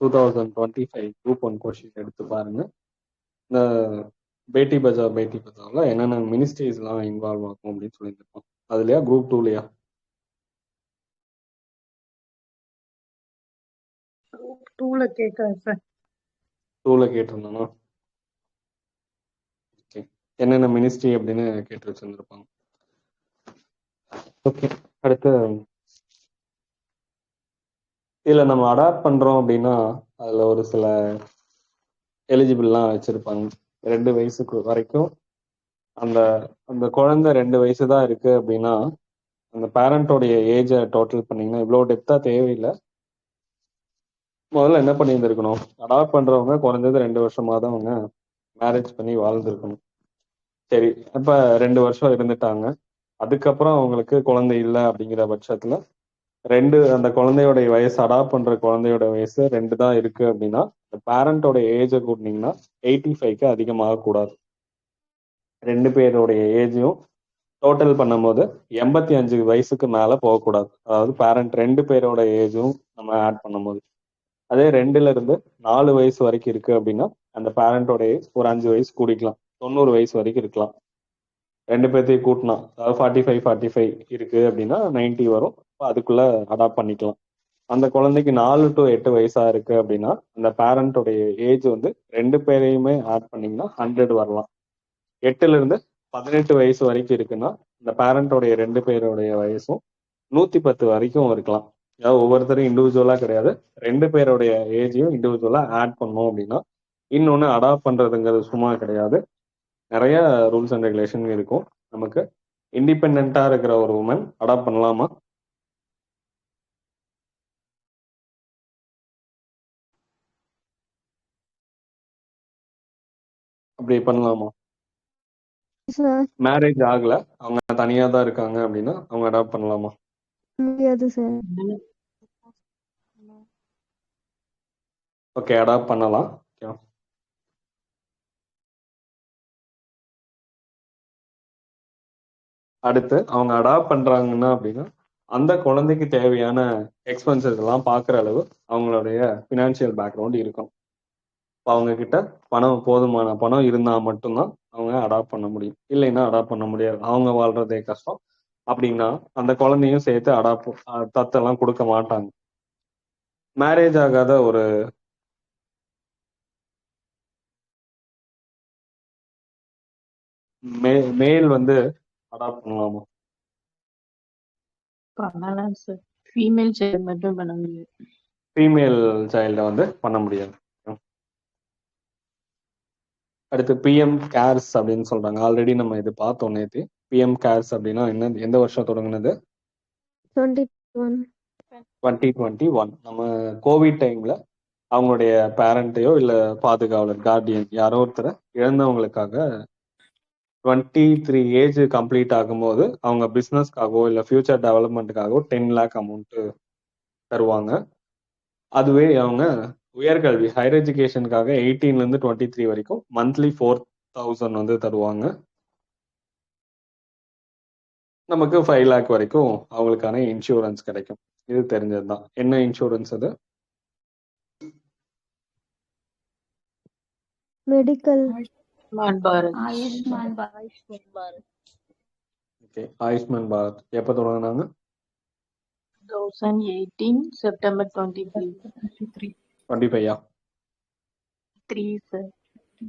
குரூப் 1 கொஸ்டின் எடுத்து பாருங்க. இந்த பேட்டி பச்சாவ் பேட்டி பச்சாவ்ல என்னென்ன மினிஸ்ட்ரிஸ்லாம் இன்வால்வ் ஆகும் அப்படின்னு சொல்லியிருப்போம். அதுலயா குரூப் 2லயா? குரூப் 2ல கேட்கறேன் சார். 2ல கேட்டிருந்தானா? ஓகே. என்னென்ன மினிஸ்ட்ரி அப்படின்னு கேட்டு வச்சிருந்துருப்பாங்க. ஓகே. அடுத்து இதுல நம்ம அடாப்ட் பண்றோம் அப்படின்னா அதுல ஒரு சில எலிஜிபிள்லாம் வச்சிருப்பாங்க. 2 வயசுக்கு வரைக்கும் அந்த அந்த குழந்தை 2 வயசு தான் இருக்கு அப்படின்னா அந்த பேரண்டோடைய ஏஜை டோட்டல் பண்ணீங்கன்னா இவ்வளோ டெப்த்தாக தேவையில்லை. முதல்ல என்ன பண்ணியிருந்திருக்கணும், அடாப்ட் பண்றவங்க குறைஞ்சது 2 வருஷமா தான் அவங்க மேரேஜ் பண்ணி வாழ்ந்துருக்கணும். சரி, இப்ப 2 வருஷம் இருந்துட்டாங்க. அதுக்கப்புறம் அவங்களுக்கு குழந்தை இல்லை அப்படிங்கிற பட்சத்துல அந்த குழந்தையோட வயசு, அடாப்ட் பண்ற குழந்தையோட வயசு 2 தான் இருக்கு அப்படின்னா இந்த பேரண்டோட ஏஜை கூட்டினீங்கன்னா 85க்கு அதிகமாக கூடாது. 2 பேருடைய ஏஜையும் டோட்டல் பண்ணும்போது 85 வயசுக்கு மேல போகக்கூடாது. அதாவது பேரண்ட் 2 பேரோட ஏஜும் நம்ம ஆட் பண்ணும்போது, அதே 2ல இருந்து 4 வயசு வரைக்கும் இருக்கு அப்படின்னா அந்த பேரண்டோட ஏஜ் ஒரு 5 வயசு கூடிக்கலாம், 90 வயசு வரைக்கும் இருக்கலாம். 2 பேர்த்தையும் கூட்டினா, அதாவது 45 இருக்கு அப்படின்னா 90 வரும். அதுக்குள்ள அடாப்ட் பண்ணிக்கலாம். அந்த குழந்தைக்கு 4 to 8 வயசா இருக்கு அப்படின்னா அந்த பேரண்டோடைய ஏஜ் வந்து 2 பேரையுமே ஆட் பண்ணீங்கன்னா 100 வரலாம். 8ல இருந்து 18 வயசு வரைக்கும் இருக்குன்னா இந்த பேரண்டோடைய 2 பேருடைய வயசும் 110 வரைக்கும் இருக்கலாம். அதாவது ஒவ்வொருத்தரும் இண்டிவிஜுவலா கிடையாது, 2 பேருடைய ஏஜையும் இண்டிவிஜுவலா ஆட் பண்ணோம் அப்படின்னா. இன்னொன்னு, அடாப்ட் பண்றதுங்கிறது சும்மா கிடையாது, நிறைய ரூல்ஸ் அண்ட் ரெகுலேஷன் இருக்கும். நமக்கு இண்டிபெண்டா இருக்கிற ஒரு உமன் அடாப்ட் பண்ணலாமா? அப்படி பண்ணலாமா? சார் மேரேஜ் ஆகல, அவங்க தனியா தான் இருக்காங்க அப்படின்னா அவங்க அடாப்ட் பண்ணலாமா? முடியாது சார். ஓகே, அடாப்ட் பண்ணலாம். அடுத்து அவங்க அடாப்ட் பண்றாங்கன்னா அப்படின்னா அந்த குழந்தைக்கு தேவையான எக்ஸ்பென்சஸ் எல்லாம் பார்க்குற அளவு அவங்களுடைய ஃபினான்ஷியல் பேக்ரவுண்ட் இருக்கும். அவங்க கிட்ட போதுமான பணம் இருந்தா மட்டும்தான் அவங்க அடாப்ட் பண்ண முடியும், இல்லைன்னா அடாப்ட் பண்ண முடியாது. அவங்க வாழ்றதே கஷ்டம் அப்படின்னா அந்த குழந்தையும் சேர்த்து தத்தெல்லாம் கொடுக்க மாட்டாங்க. மேரேஜ் ஆகாத ஒரு மேல் வந்து அடாப்ட் பண்ணலாமா? பண்ணலாம் சார். ஃபீமேல் சைல்டு மட்டும் பண்ண முடியும். ஃபீமேல் சைல்டை வந்து பண்ண முடியாது. அடுத்து பிஎம் கேர்ஸ் அப்படின்னு சொல்றாங்க. ஆல்ரெடி நம்ம இது பார்த்தோம் நேற்று. பிஎம் கேர்ஸ் அப்படின்னா என்ன, எந்த வருஷம் தொடங்குனது? 2021. நம்ம கோவிட் டைம்ல அவங்களுடைய பேரண்ட்டையோ இல்ல பாதுகாவலர், கார்டியன் யாரோ ஒருத்தரை இழந்தவங்களுக்காக 23 ஏஜ் கம்ப்ளீட் ஆகும்போது அவங்க பிசினஸ்க்காகவோ இல்ல ஃபியூச்சர் டெவலப்மெண்ட்டுக்காகவோ 10 லேக் அமௌண்ட் தருவாங்க. அதுவே அவங்க உயர்கல்வி, ஹையர் எஜுகேஷனுக்காக 18ல இருந்து 23 வரைக்கும் மந்த்லி 4000 வந்து தருவாங்க. நமக்கு 5 லேக் வரைக்கும் அவங்களுக்கான இன்சூரன்ஸ் கிடைக்கும். இது தெரிஞ்சதுதான். என்ன இன்சூரன்ஸ் அது? மெடிக்கல். ஆயுஷ்மான் பாரத். ஆயுஷ்மான் பாரத். ஆயுஷ்மான் பாரத். ஓகே, ஆயுஷ்மான் பாரத் எப்போ தொடங்கினாங்க? 2018 செப்டம்பர் 23. 25 3 சார்.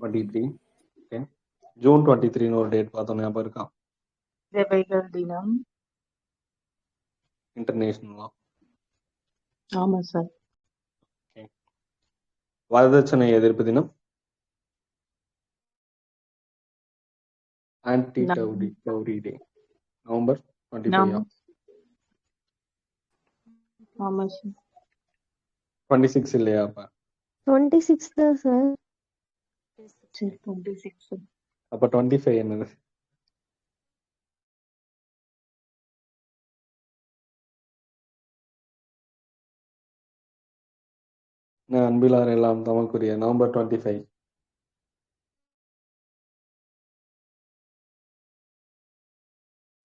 23. ஓகே, ஜூன் 23ன்னு ஒரு டேட் பார்த்தோம், ஞாபகம் இருக்கா? விதவைகள் தினம். இன்டர்நேஷனலா? ஆமா சார். வரதட்சணை எதிர்ப்பு தினம்? ஆன்டி டவுரி டே, நவம்பர் 25. ஆமா சார். 26 இல்லையா? அப்ப 26 தான் சார். சரி, 26. அப்ப 25 என்னது? அன்பிலார் எல்லாம் தமக்குரிய நவம்பர் 25.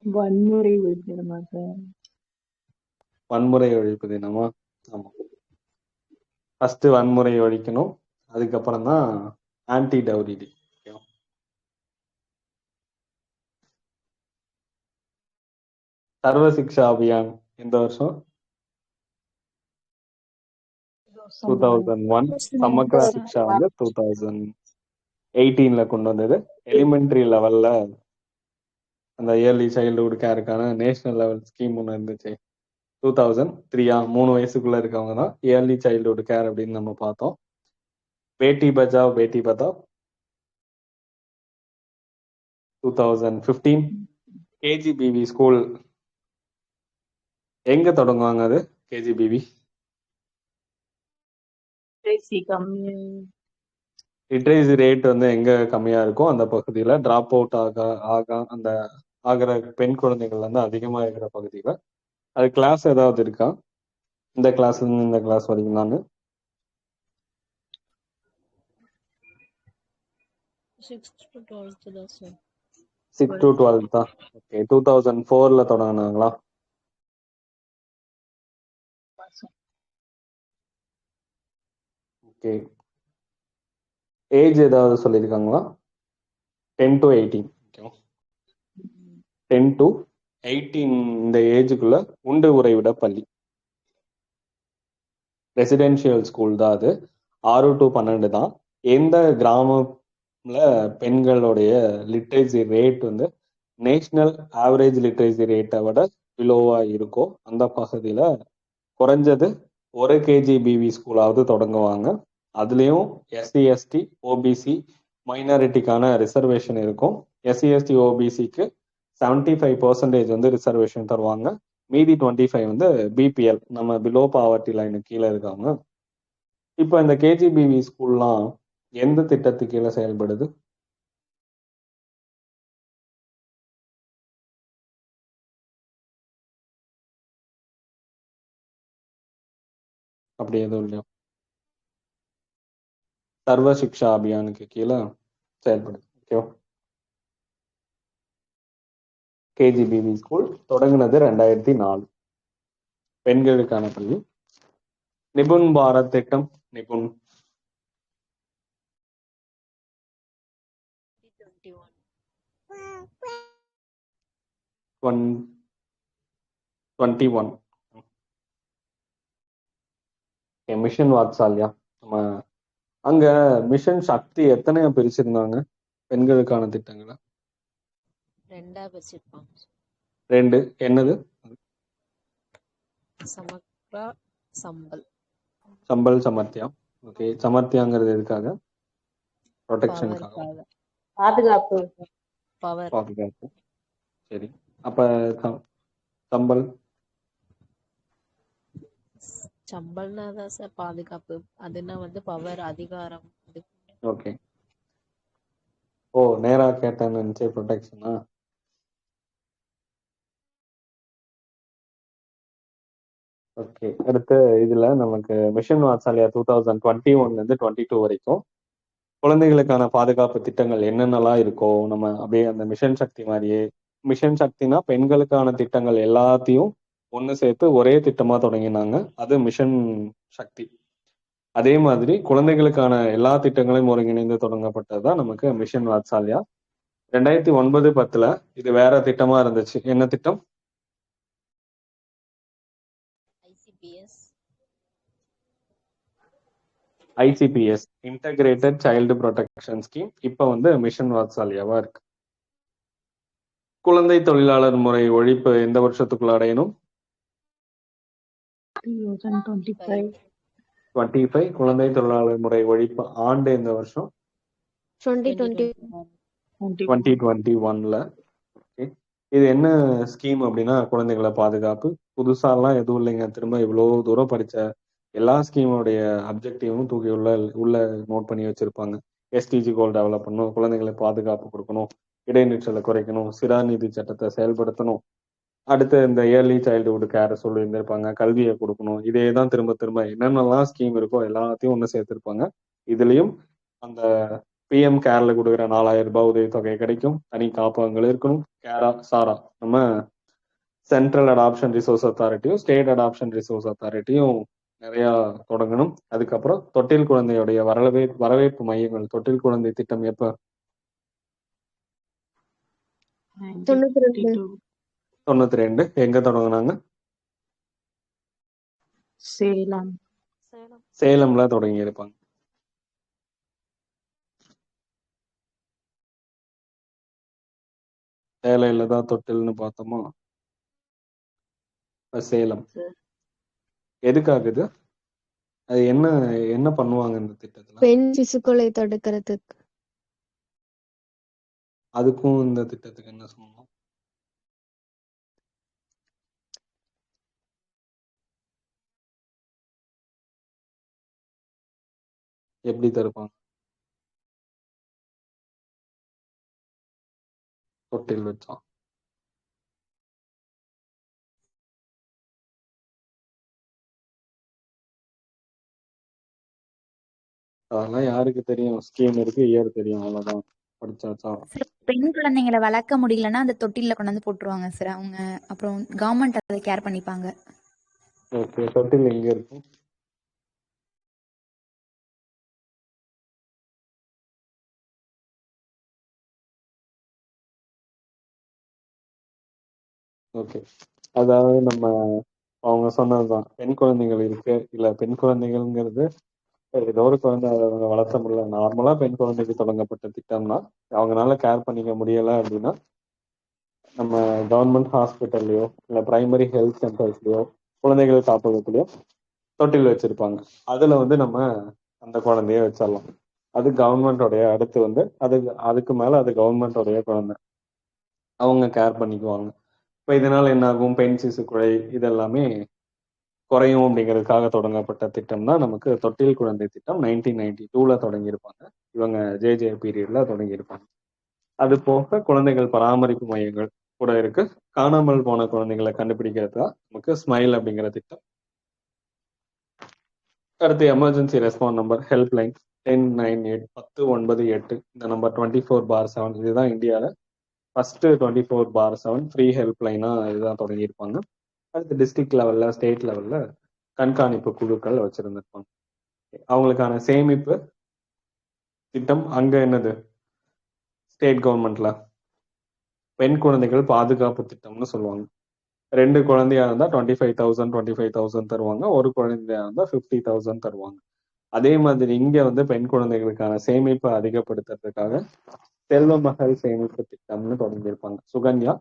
வன்முறை ஒழிப்பு சார். வன்முறை ஒழிப்பு தினமா? ஆமா, ஃபர்ஸ்ட் வன்முறை ஒழிக்கணும், அதுக்கப்புறம் தான் ஆன்டி டவுரி டே. சர்வ சிக்ஷா அபியான் எந்த வருஷம்? 2001. சமக்ரா சிக்ஷா வந்து 2018ல கொண்டு வந்தது. எலிமெண்டரி லெவல்ல அந்த இயர்லி சைல்ட்ஹுட் கேருக்கான நேஷனல் லெவல் ஸ்கீம் ஒன்று இருந்துச்சு. 2003. 3 வயசுக்குள்ள இருக்கவங்க தான் இயர்லி சைல்ட்ஹுட் கேர் அப்படின்னு நம்ம பார்த்தோம். பேட்டி பச்சாவ் பேட்டி பத்தாவ் 2015. கேஜிபிவி ஸ்கூல் எங்க தொடங்குவாங்க அது கேஜிபிவி? கம்மி லிட்ரேசி ரேட் வந்து எங்க கம்மியா இருக்கோ அந்த பகுதியில டிராப் அவுட் அந்த ஆகிற பெண் குழந்தைகள் வந்து அதிகமா இருக்கிற பகுதியில. அது கிளாஸ் ஏதாவது இருக்கா? இந்த கிளாஸ்ல இருந்து இந்த கிளாஸ் வரைக்கும் தான் 6th to 12th தான் சார். 6 to 12 தான். ஓகே, 2004ல தொடங்கினாங்களா? ஓகே, ஏஜ் ஏதாவது சொல்லியிருக்காங்களா? 10 to 18. 10 to 18 இந்த ஏஜுக்குள்ள உண்டு உறைவிட பள்ளி, ரெசிடென்ஷியல் ஸ்கூல் தான் அது. 6 to 12 தான். எந்த கிராமம்ல பெண்களுடைய லிட்ரேசி ரேட் வந்து நேஷனல் ஆவரேஜ் லிட்ரேசி ரேட்டை விட பிலோவா இருக்கோ அந்த பகுதியில குறைஞ்சது ஒரு கேஜிபிவி ஸ்கூலாவது தொடங்குவாங்க. அதுலேயும் எஸ்சி எஸ்டி ஓபிசி மைனாரிட்டிக்கான ரிசர்வேஷன் இருக்கும். எஸ்சி எஸ்டி ஓபிசிக்கு 75% வந்து ரிசர்வேஷன் தருவாங்க. மீதி 25 வந்து பிபிஎல், நம்ம பிலோ பாவர்ட்டி லைனுக்கு கீழே இருக்காங்க. இப்போ இந்த கேஜிபிவி ஸ்கூல்லாம் எந்த திட்டத்துக்கு கீழே செயல்படுது? அப்படி எதுவும் இல்லையா? சர்வ சிக்ஷா அபியானுக்கு கீழே செயல்படுது. ஓகேவா? கேஜிபிவி ஸ்கூல் தொடங்கினது 2004, பெண்களுக்கான பள்ளி. நிபுன் பாரத் திட்டம், நிபுன் 21. மிஷன் வாத்சால்யா. நம்ம அங்க மிஷன் சக்தி எத்தனையா பிரிச்சிருந்தாங்க பெண்களுக்கான திட்டங்களை? 2 வச்சிருப்பாங்க. 2. என்னது? சமக்ரா, சம்பல். சம்பல், சமர்த்தியா. ஓகே, சமர்த்தியாங்கிறது எதுக்காக? ப்ரொடெக்ஷனுக்காக, பாதுகாப்பு. பவர். பாதுகாப்பு. சரி, அப்ப சம்பல் சம்பல்னா தான் சார் பாதுகாப்பு. அதுனா வந்து பவர், அதிகாரம். ஓகே. ஓ, நேரா கேட்டேன்னு நினைச்சு ப்ரொடெக்ஷனா? ஓகே. அடுத்து இதுல நமக்கு மிஷன் வாத்சாலியா 2021 22 வரைக்கும் குழந்தைகளுக்கான பாதுகாப்பு திட்டங்கள் என்னென்னலாம் இருக்கோ நம்ம அப்படியே அந்த மிஷன் சக்தி மாதிரியே, மிஷன் சக்தினா பெண்களுக்கான திட்டங்கள் எல்லாத்தையும் ஒன்று சேர்த்து ஒரே திட்டமா தொடங்கினாங்க, அது மிஷன் சக்தி. அதே மாதிரி குழந்தைகளுக்கான எல்லா திட்டங்களையும் ஒருங்கிணைந்து தொடங்கப்பட்டதுதான் நமக்கு மிஷன் வாத்சாலியா. 2009-10 இது வேற திட்டமா இருந்துச்சு. என்ன திட்டம்? ஐசிபிஎஸ், இன்டகிரேட்டட் சைல்டு ப்ரொடெக்ஷன் ஸ்கீம். இப்ப வந்து மிஷன் வாத்சாலியாவா இருக்கு. குழந்தை தொழிலாளர் முறை ஒழிப்பு எந்த வருஷத்துக்குள்ள அடையணும்? 25. குழந்தை தொழிலாளர் முறை ஒழிப்பு ஆண்டு எந்த வருஷம்? 2021. இது என்ன ஸ்கீம் அப்படின்னா குழந்தைகளை பாதுகாப்பு. புதுசாலாம் எதுவும் இல்லைங்க. திரும்ப இவ்வளவு தூரம் படிச்ச எல்லா ஸ்கீமோடைய அப்ஜெக்டிவும் தூக்கி உள்ள நோட் பண்ணி வச்சிருப்பாங்க. எஸ்டிஜி கோல் டெவலப் பண்ணணும், குழந்தைகளை பாதுகாப்பு கொடுக்கணும், இடைநிற்றலை குறைக்கணும், சிறார் சட்டத்தை செயல்படுத்தணும், அடுத்து இந்த இயர்லி சைல்டுஹுட் கேர் சொல்லியிருந்திருப்பாங்க, கல்வியை கொடுக்கணும். இதே தான் திரும்ப திரும்ப என்னென்னலாம் ஸ்கீம் இருக்கோ எல்லாத்தையும் ஒன்று சேர்த்திருப்பாங்க. இதுலயும் அந்த பிஎம் கேர்ல கொடுக்குற 4000 ரூபாய் உதவித்தொகை கிடைக்கும், தனி காப்பகங்கள் இருக்கணும். கேரா சாரா நம்ம சென்ட்ரல் அடாப்ஷன் ரிசோர்ஸ் அத்தாரிட்டியும் ஸ்டேட் அடாப்ஷன் ரிசோர்ஸ் அத்தாரிட்டியும் நிறைய தொடங்கணும். அதுக்கப்புறம் தொட்டில் குழந்தையுடைய வரவேற்பு மையங்கள். தொட்டில் குழந்தை திட்டம் எப்ப? 92. எங்க தொடங்கினாங்க? சேலம்ல தொடங்கி இருப்பாங்க. சேலையில தான் தொட்டில்னு பார்த்தோமா? சேலம் எதுக்காகுது? அது என்ன என்ன பண்ணுவாங்க இந்த திட்டத்துல? பெண் சிசுக்கொலை தடுக்கிறதுக்கு. அதுக்கும் இந்த திட்டத்துக்கு என்ன சொல்லணும்? எப்படி தருப்பாங்க? தொட்டில் வச்சா. அதெல்லாம் யாருக்கு தெரியும்? ஸ்கீம் இருக்கு, இயர் தெரியும், அவ்வளவுதான். படிச்சாச்சா? சார் பெண் குழந்தைங்களை வளர்க்க முடியலன்னா அந்த தொட்டில்ல கொண்டு வந்து போட்டுருவாங்க சார் அவங்க. அப்புறம் கவர்மெண்ட் அதை கேர் பண்ணிப்பாங்க. ஓகே, தொட்டில் எங்க இருக்கும்? ஓகே, அதாவது நம்ம அவங்க சொன்னதுதான், பெண் குழந்தைகள் இருக்கு, இல்ல பெண் குழந்தைகள்ங்கிறது ஏதோ ஒரு குழந்தை அதை அவங்க வளர்த்த முடியல, நார்மலா பெண் குழந்தைக்கு தொடங்கப்பட்ட திட்டம்னா அவங்களால கேர் பண்ணிக்க முடியல அப்படின்னா நம்ம கவர்மெண்ட் ஹாஸ்பிட்டல்லையோ இல்லை பிரைமரி ஹெல்த் சென்டர்ஸ்லையோ குழந்தைகள் காப்பகத்திலையோ தொட்டில் வச்சிருப்பாங்க. அதுல வந்து நம்ம அந்த குழந்தைய வச்சிடலாம். அது கவர்மெண்டோடைய, அடுத்து வந்து அதுக்கு மேல அது கவர்மெண்டோடைய குழந்தை, அவங்க கேர் பண்ணிக்குவாங்க. இப்போ இதனால என்ன ஆகும்? பெண் சிசு கொலை இதெல்லாமே குறையும் அப்படிங்கிறதுக்காக தொடங்கப்பட்ட திட்டம் தான் நமக்கு தொட்டில் குழந்தை திட்டம். 1992ல தொடங்கியிருப்பாங்க. இவங்க ஜே பீரியட்ல தொடங்கியிருப்பாங்க. அது போக குழந்தைகள் பராமரிப்பு மையங்கள் கூட இருக்கு. காணாமல் போன குழந்தைகளை கண்டுபிடிக்கிறது தான் நமக்கு ஸ்மைல் அப்படிங்கிற திட்டம். அடுத்து எமர்ஜென்சி ரெஸ்பான்ஸ் நம்பர் ஹெல்ப்லைன் 1098 1098. இந்த நம்பர் 24/7. இதுதான் இந்தியாவில் ஃபர்ஸ்ட் 24/7 ஃப்ரீ ஹெல்ப்லைனா இதுதான் தொடங்கியிருப்பாங்க. அடுத்து டிஸ்ட்ரிக்ட் லெவல்ல, ஸ்டேட் லெவல்ல கண்காணிப்பு குழுக்கள் வச்சிருந்திருப்பாங்க. அவங்களுக்கான சேமிப்பு திட்டம் அங்க என்னது? ஸ்டேட் கவர்மெண்ட்ல பெண் குழந்தைகள் பாதுகாப்பு திட்டம்னு சொல்லுவாங்க. 2 குழந்தையா இருந்தா 25,000 தருவாங்க. ஒரு குழந்தையா இருந்தா 50,000 தருவாங்க. அதே மாதிரி இங்க வந்து பெண் குழந்தைகளுக்கான சேமிப்பை அதிகப்படுத்துறதுக்காக செல்வ மகள் சேமிப்பு திட்டம்னு தொடங்கியிருப்பாங்க. சுகன்யா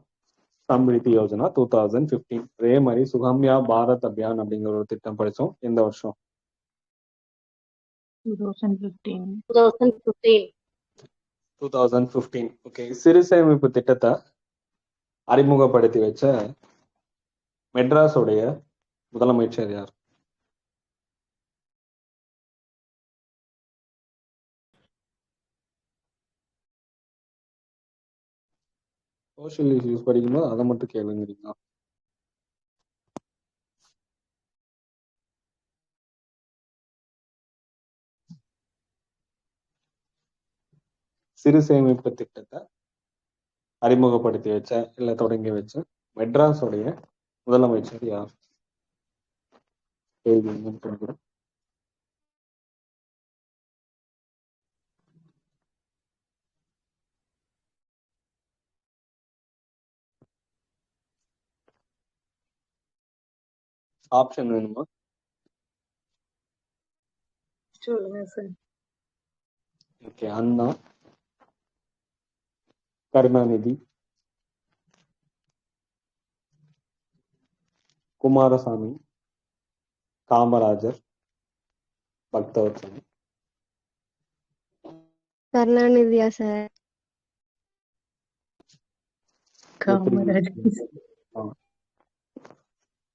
சம்ரிதி யோஜனா 2015. அதே மாதிரி சுகம்யா பாரத் அபியான் அப்படிங்கிற ஒரு திட்டம் படிச்சோம். எந்த வருஷம்? 2015. 2015. 2015. ஓகே, சிறு சேமிப்பு திட்டத்தை அறிமுகப்படுத்தி வச்ச மெட்ராஸோடைய முதலமைச்சர் யார்? சோஷியல் இஷ்யூஸ் படிக்கும்போது அதை மட்டும் கேளுங்கிறீங்களா? சிறு சேமிப்பு திட்டத்தை அறிமுகப்படுத்தி வச்ச இல்ல தொடங்கி வச்ச மெட்ராஸோடைய முதலமைச்சர் யார்? கேள்வி என்னன்னு கேட்கிறேன். ஆப்ஷன் வேணுமா? சொல்லுங்க சார். ஓகே, அண்ணா, கருணாநிதி, குமாரசாமி, காமராஜர், பக்தவச்சலம். கருணாநிதியா சார்? எப்படி? காமராஜர். ஆ,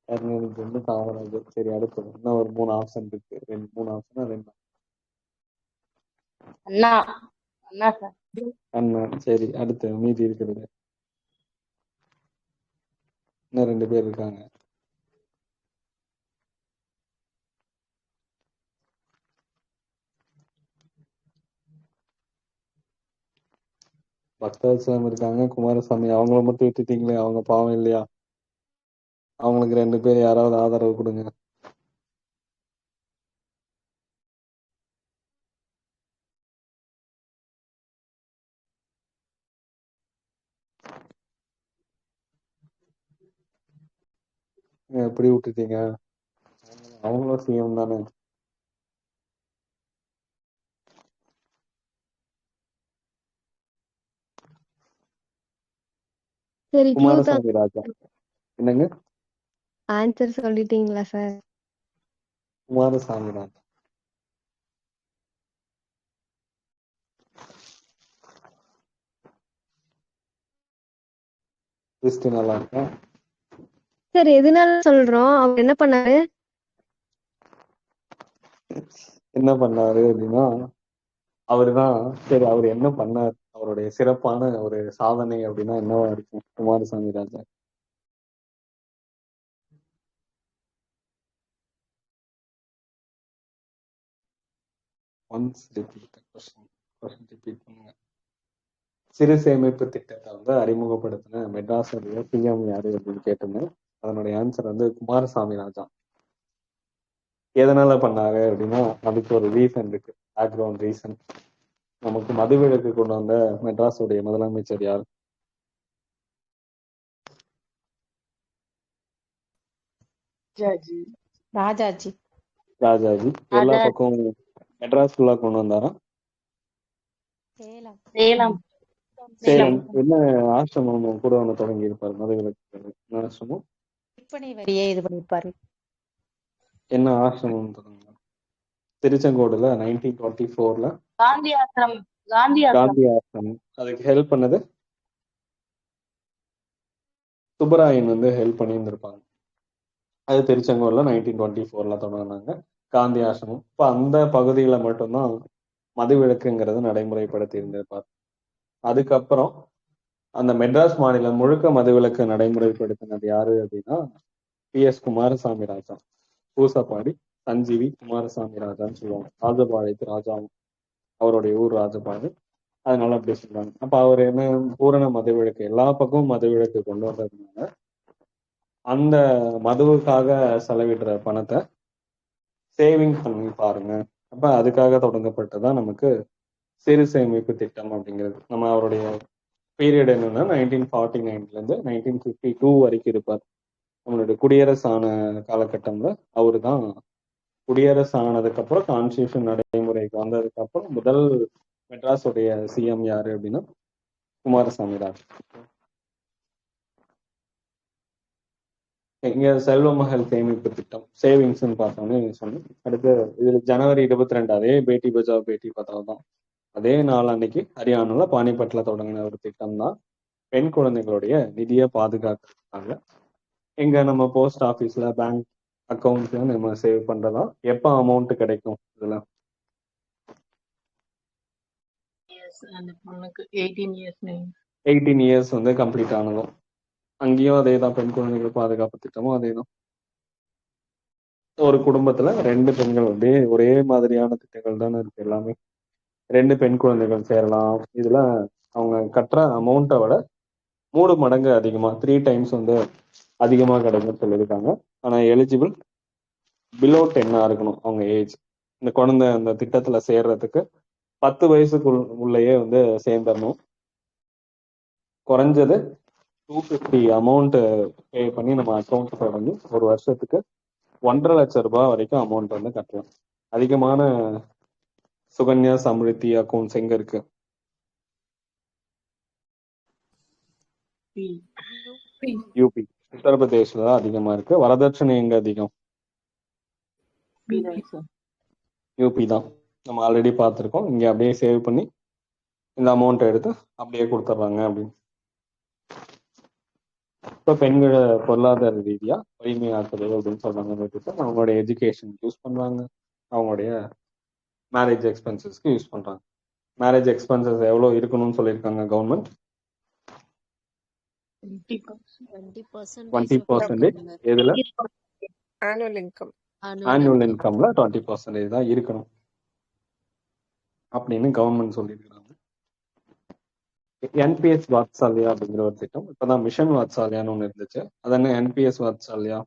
கருணாநிதி வந்து காமராஜர். சரி, அடுத்தது இன்னும் ஒரு 3 ஆப்ஷன் இருக்கு. 3 ஆப்ஷனா 2? அண்ணா. அண்ணா சார். அண்ணா. சரி, அடுத்து மீதி இருக்கிறது இன்னும் 2 பேர் இருக்காங்க. பக்தவச்சலம் இருக்காங்க, குமாரசாமி. அவங்கள மட்டும் விட்டுட்டீங்களே, அவங்க பாவம் இல்லையா? அவங்களுக்கு 2 பேர் யாராவது ஆதரவு கொடுங்க. எப்படி விட்டுட்டீங்க? அவங்களும் சிஎம் தானே. சரி, க்ளூ தான். குமாரசாமி ராஜா. என்னங்க? ஆன்சர் சொல்லிட்டீங்களா சார்? குமாரசாமி ராஜா. லிஸ்ட் நல்லா இருக்கா? சார் எதனால சொல்றோம்? அவர் என்ன பண்ணாரு? என்ன பண்ணாரு அப்படின்னா, அவருதான். சரி, அவர் என்ன பண்ணார், அவருடைய சிறப்பான ஒரு சாதனை அப்படின்னா என்னவா இருக்கும் குமாரசாமி ராஜா? ஒன்ஸ் ரிப்பீட் கொஸ்டின் ரிப்பீட் பண்ணுங்க. சிறு சேமிப்பு திட்டத்தை வந்து அறிமுகப்படுத்தின மெட்ராஸுடைய பிஎம் யாரு அப்படின்னு கேட்டிருந்தேன். அதனுடைய ஆன்சர் வந்து குமாரசாமி ராஜா. எதனால பண்ணாரு அப்படின்னா, அதுக்கு ஒரு ரீசன் இருக்கு, பேக்ரவுண்ட் ரீசன். நமக்கு மதுவிலக்கு கொண்டு வந்த மெட்ராஸுடைய முதலமைச்சர் யார்? ஜாஜி. ராஜாஜி. ராஜாஜி. எல்லா பக்கம் மெட்ராஸ் ஃபுல்லா கொண்டு வந்தாரா? சேலம். சேலம். சேலம். என்ன ஆசிரமம் கூட ஒன்று தொடங்கி இருப்பாரு மதுவிலக்கு? என்ன ஆசிரமம்? விற்பனை வரியே இது பண்ணிருப்பாரு. என்ன ஆசிரமம் தொடங்க? திருச்செங்கோடுல 1924 காந்தி ஆசிரம். காந்தி ஆசிரம். காந்தி ஆசிரமம். அதுக்கு ஹெல்ப் பண்ணது சுப்பராயன் வந்து ஹெல்ப் பண்ணியிருந்திருப்பாங்க. அது திருச்செங்கோடுல 1924 தொடங்கினாங்க காந்தி ஆசிரமம். இப்போ அந்த பகுதியில மட்டும்தான் மதுவிலக்குங்கிறது நடைமுறைப்படுத்தி இருந்திருப்பார். அதுக்கப்புறம் அந்த மெட்ராஸ் மாநிலம் முழுக்க மதுவிலக்கு நடைமுறைப்படுத்தினது யாரு அப்படின்னா PS குமாரசாமி ராஜா. பூசப்பாடி சஞ்சீவி குமாரசாமி ராஜான்னு சொல்லுவாங்க. ராஜபாளையத்து ராஜாவும் அவருடைய ஊர் ராஜபாளையம், அதனால அப்படி சொல்றாங்க. அப்ப அவர் என்ன, பூரண மதுவிலக்கு, எல்லா பக்கமும் மதுவிலக்கு கொண்டு வந்ததுனால அந்த மதுவுக்காக செலவிடுற பணத்தை சேவிங் பண்ணி பாருங்க. அப்ப அதுக்காக தொடங்கப்பட்டதான் நமக்கு சிறு சேமிப்பு திட்டம் அப்படிங்கிறது. நம்ம அவருடைய பீரியட் என்னன்னா 1949 இருந்து 1952 வரைக்கும் இருப்பார். நம்மளுடைய குடியரசு ஆன காலகட்டம்ல அவரு தான் குடியரசு ஆனதுக்கு அப்புறம் கான்ஸ்டியூஷன் நடைமுறைக்கு வந்ததுக்கு அப்புறம் முதல் மெட்ராஸுடைய சிஎம் யாரு அப்படின்னா குமாரசாமி ராஜ். இங்க செல்வ மகள் சேமிப்பு திட்டம் சேவிங்ஸ்ன்னு பார்த்தோன்னே சொன்னேன். அடுத்து இதுல ஜனவரி 22 அதே பேட்டி பச்சாவ் பேட்டி பச்சாவ் தான். அதே நாள் அன்னைக்கு ஹரியானால பானிபட்ல தொடங்கின ஒரு திட்டம் தான் பெண் குழந்தைகளுடைய நிதியை பாதுகாக்கிறதுக்காக. எங்க நம்ம போஸ்ட் ஆஃபீஸ்ல பேங்க் அக்கௌண்ட்ல நம்ம சேவ் பண்றதா. எப்ப அமௌண்ட் கிடைக்கும் இதுல? அந்த பொண்ணுக்கு 18 years 18 years வந்து கம்ப்ளீட் ஆனதும். அங்கேயும் அதே தான், பெண் குழந்தைகள் பாதுகாப்பு திட்டமும் அதே தான். ஒரு குடும்பத்துல 2 பெண்கள் அப்படியே ஒரே மாதிரியான திட்டங்கள் தானே இருக்கு எல்லாமே. 2 பெண் குழந்தைகள் சேரலாம். இதுல அவங்க கட்டுற அமௌண்ட்டை விட 3 மடங்கு அதிகமா 3 times வந்து அதிகமா கிடைக்கும்னு சொல்லியிருக்காங்க. ஆனா எலிஜிபிள் பிலோ 10 இருக்கணும் அவங்க ஏஜ். இந்த குழந்தை அந்த திட்டத்துல சேர்றதுக்கு 10 வயசுக்குள் உள்ளேயே வந்து சேர்ந்துடணும். குறைஞ்சது 250 அமௌண்ட் பே பண்ணி நம்ம அக்கௌண்ட் தொடங்கி ஒரு வருஷத்துக்கு 1.5 லட்சம் ரூபாய் வரைக்கும் அமௌண்ட் வந்து கட்டலாம். அதிகமான சுகன்யா சம்ருத்தி அக்கௌண்ட்ஸ் எங்க இருக்கு? யூபி, உத்தரப்பிரதேஷ்ல தான் அதிகமா இருக்கு. வரதட்சணை எங்க அதிகம்? யூபி தான். நம்ம ஆல்ரெடி பார்த்துருக்கோம். இங்க அப்படியே சேவ் பண்ணி இந்த அமௌண்ட்டை எடுத்து அப்படியே கொடுத்துட்றாங்க அப்படின்னு. இப்போ பெண்களை பொருளாதார ரீதியா வலிமையாக்குறது அப்படின்னு சொல்றாங்க. அவங்களுடைய எஜுகேஷனுக்கு யூஸ் பண்றாங்க, அவங்களுடைய மேரேஜ் எக்ஸ்பென்சஸ்க்கு யூஸ் பண்றாங்க. மேரேஜ் எக்ஸ்பென்சஸ் எவ்வளவு இருக்கணும்னு சொல்லியிருக்காங்க கவர்மெண்ட்? 20% எதுல? Annual income. ஆனுவல் இன்கம்ல 20% தான் இருக்கணும் அப்படின்னு கவர்மெண்ட் சொல்லியிருக்காங்க. என்பிஎஸ் வாத்சால்யா அப்படிங்கிற ஒரு திட்டம் இப்பதான் மிஷன் வாத்சால்யான்னு ஒன்று இருந்துச்சு. அது என்ன என்பிஎஸ் வாத்சால்யா?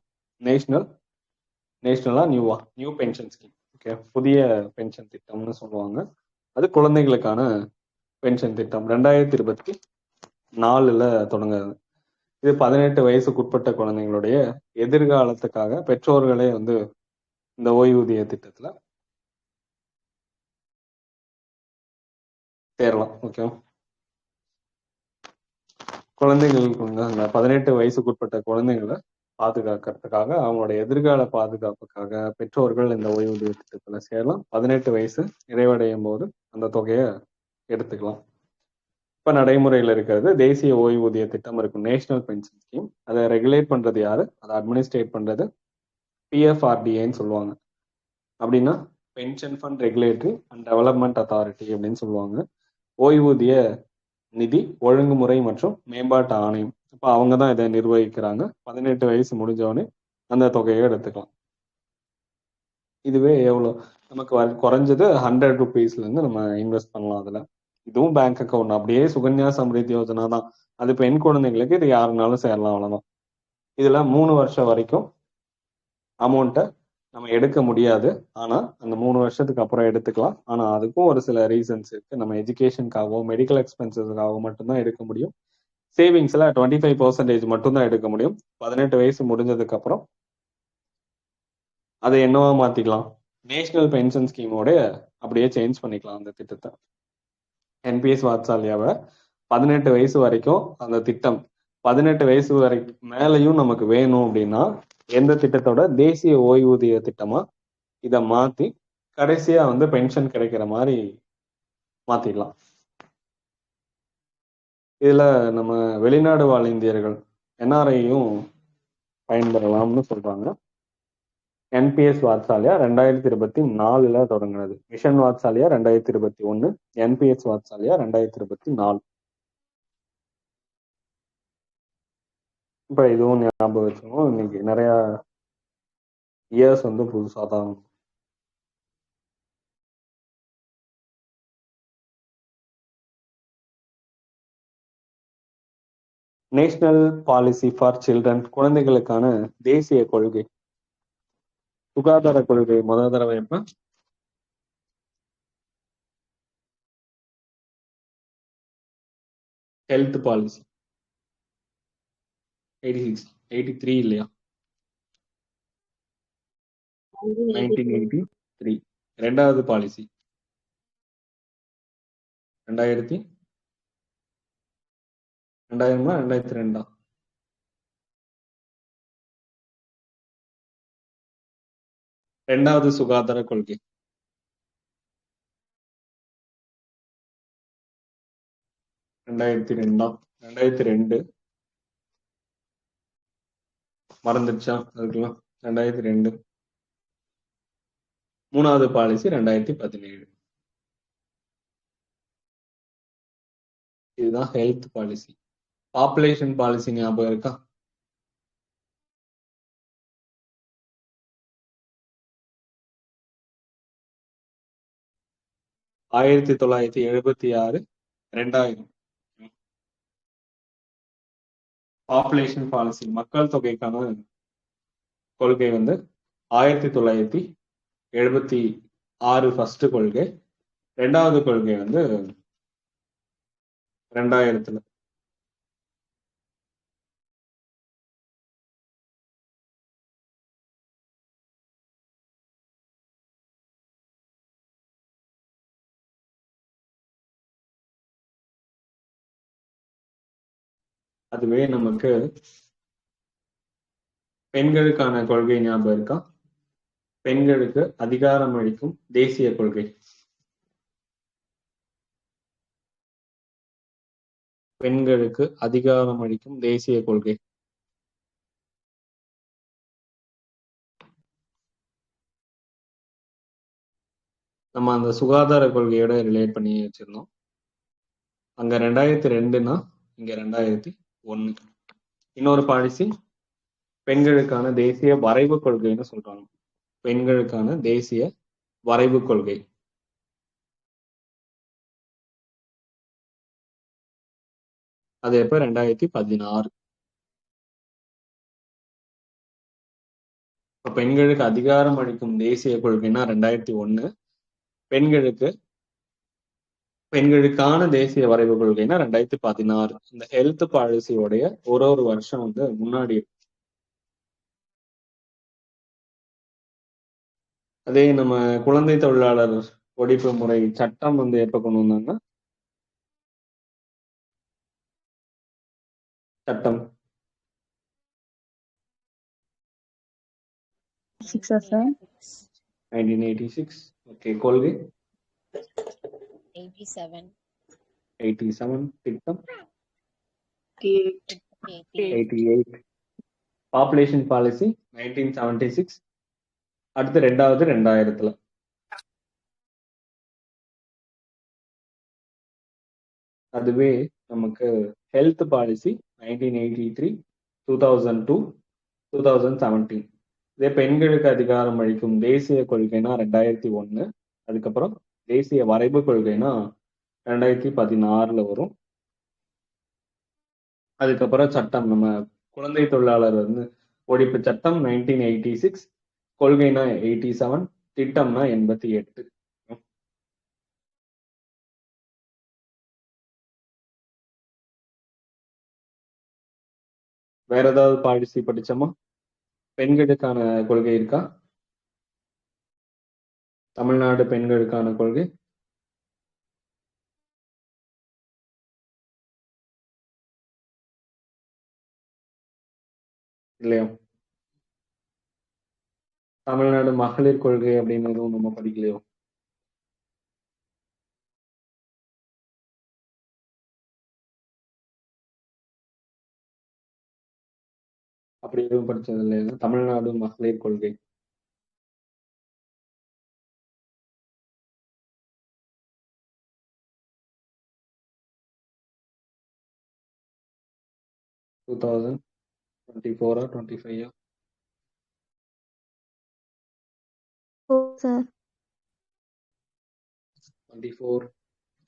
நேஷனலா நியூ பென்ஷன் ஸ்கீம். ஓகே, புதிய பென்ஷன் திட்டம்னு சொல்லுவாங்க. அது குழந்தைகளுக்கான பென்ஷன் திட்டம் 2024 தொடங்குது. இது 18 வயசுக்குட்பட்ட குழந்தைங்களுடைய எதிர்காலத்துக்காக பெற்றோர்களே வந்து இந்த ஓய்வூதிய திட்டத்துல சேரலாம். ஓகே, குழந்தைகளுக்கு வந்து அந்த 18 வயசுக்குட்பட்ட குழந்தைங்களை பாதுகாக்கிறதுக்காக, அவங்களோட எதிர்கால பாதுகாப்புக்காக பெற்றோர்கள் இந்த ஓய்வூதிய திட்டத்துல சேரலாம். 18 வயசு நிறைவடையும் போது அந்த தொகையை எடுத்துக்கலாம். இப்ப நடைமுறையில் இருக்கிறது தேசிய ஓய்வூதிய திட்டம் இருக்கும், நேஷனல் பென்ஷன் ஸ்கீம். அதை ரெகுலேட் பண்றது யாரு? அதை அட்மினிஸ்ட்ரேட் பண்றது PFRDAன்னு சொல்லுவாங்க. அப்படின்னா pension fund regulatory and development authority அப்படின்னு சொல்லுவாங்க. ஓய்வூதிய நிதி ஒழுங்குமுறை மற்றும் மேம்பாட்டு ஆணையம். இப்போ அவங்க தான் இதை நிர்வகிக்கிறாங்க. 18 வயசு முடிஞ்சவொடனே அந்த தொகையை எடுத்துக்கலாம். இதுவே எவ்வளோ நமக்கு குறைஞ்சது 100 ருபீஸ்லேருந்து நம்ம இன்வெஸ்ட் பண்ணலாம் அதில். இதுவும் பேங்க் அக்கௌண்ட் அப்படியே சுகன்யா சம்ரித்தி யோஜனா தான். அது பெண் குழந்தைங்களுக்கு இது யாருனாலும் சேரலாம், அவ்வளோதான். இதில் 3 வருஷம் வரைக்கும் அமௌண்ட்டை நம்ம எடுக்க முடியாது. ஆனால் அந்த 3 வருஷத்துக்கு அப்புறம் எடுத்துக்கலாம். ஆனால் அதுக்கும் ஒரு சில ரீசன்ஸ் இருக்குது. நம்ம எஜுகேஷனுக்காகவோ மெடிக்கல் எக்ஸ்பென்சஸ்க்காகவோ மட்டும்தான் எடுக்க முடியும். சேவிங்ஸில் 25% மட்டும்தான் எடுக்க முடியும். 18 வயசு முடிஞ்சதுக்கு அப்புறம் அதை என்னவா மாற்றிக்கலாம், நேஷனல் பென்ஷன் ஸ்கீமோட அப்படியே சேஞ்ச் பண்ணிக்கலாம் அந்த திட்டத்தை. என்பிஎஸ் வாத்சால்யாவை 18 வயசு வரைக்கும் அந்த திட்டம் 18 வயசு வரைக்கும் மேலேயும் நமக்கு வேணும் அப்படின்னா எந்த திட்டத்தோட தேசிய ஓய்வூதிய திட்டமா இதை மாற்றி கடைசியாக பென்ஷன் கிடைக்கிற மாதிரி மாற்றிடலாம். இதில் நம்ம வெளிநாடு வாழ் இந்தியர்கள் என்ஆர்ஐயும் பயன்பெறலாம்னு சொல்கிறாங்க. என்பிஎஸ் வாத்சால்யா 2024 தொடங்கினது. Mission Vatsalya 2021, NPS Vatsalya 2024. இப்போ இதுவும் ஞாபகம் வச்சுக்கணும். இன்னைக்கு நிறைய இயர்ஸ் புதுசாக தான். நேஷனல் பாலிசி ஃபார் சில்ட்ரன், குழந்தைகளுக்கான தேசிய கொள்கை, சுகாதார கொள்கை முதல் தடவை எப்ப? ஹெல்த் பாலிசி 86, 83 இல்லையா? 1983. ரெண்டாவது பாலிசி 2000 2002. ரெண்டாவது சுகாதார கொள்கை 2002. மறந்துடுச்சா அதுக்கெல்லாம்? 2002. மூணாவது பாலிசி 2017. இதுதான் ஹெல்த் பாலிசி. பாப்புலேஷன் பாலிசி ஞாபகம் இருக்கா? ஆயிரத்தி 1976, 2000. பாப்புலேஷன் பாலிசி மக்கள் தொகைக்கான கொள்கை 1976 ஃபர்ஸ்ட் கொள்கை. ரெண்டாவது கொள்கை 2000. அதுவே நமக்கு பெண்களுக்கான கொள்கை ஞாபகம் இருக்கா? பெண்களுக்கு அதிகாரம் அளிக்கும் தேசிய கொள்கை. பெண்களுக்கு அதிகாரம் அளிக்கும் தேசிய கொள்கை. நம்ம அந்த சுகாதார கொள்கையோட ரிலேட் பண்ணி வச்சிருந்தோம். அங்க 2002னா இங்க 2001. இன்னொரு பாலிசி பெண்களுக்கான தேசிய வரைவு கொள்கைன்னு சொல்றாங்க. பெண்களுக்கான தேசிய வரைவு கொள்கை. அது எப்ப? 2016. இப்ப பெண்களுக்கு அதிகாரம் அளிக்கும் தேசிய கொள்கைன்னா 2001. பெண்களுக்கான தேசிய வரைவு கொள்கைன்னா 2016. இந்த ஹெல்த் பாலிசியோடைய ஒரு வருஷம் முன்னாடி. அதே நம்ம குழந்தை தொழிலாளர் ஒழிப்பு முறை சட்டம் எப்ப கொண்டு வந்தாங்கன்னா சட்டம் 1986. ஓகே. கொள்கை 87. திட்டம் 88. Population policy 1976. அடுத்து ரெண்டாவது 2000. அதுவே நமக்கு ஹெல்த் பாலிசி 1983, 2002, 2017. இதே பெண்களுக்கு அதிகாரம் அளிக்கும் தேசிய கொள்கைனா 2001. அதுக்கப்புறம் தேசிய வரைவு கொள்கைனா 2016 வரும். அதுக்கப்புறம் சட்டம் நம்ம குழந்தை தொழிலாளர் ஒழிப்பு சட்டம் 1986, கொள்கைனா 87, திட்டம்னா 88. வேற ஏதாவது பாலிசி படிச்சோமா? பெண்களுக்கான கொள்கை இருக்கா? தமிழ்நாடு பெண்களுக்கான கொள்கை இல்லையா? தமிழ்நாடு மகளிர் கொள்கை அப்படின்னு எதுவும் நம்ம படிக்கலையோ? அப்படி எதுவும் படிச்சது இல்லையா? தமிழ்நாடு மகளிர் கொள்கை டூ 2024 25 ஓ சார் 24.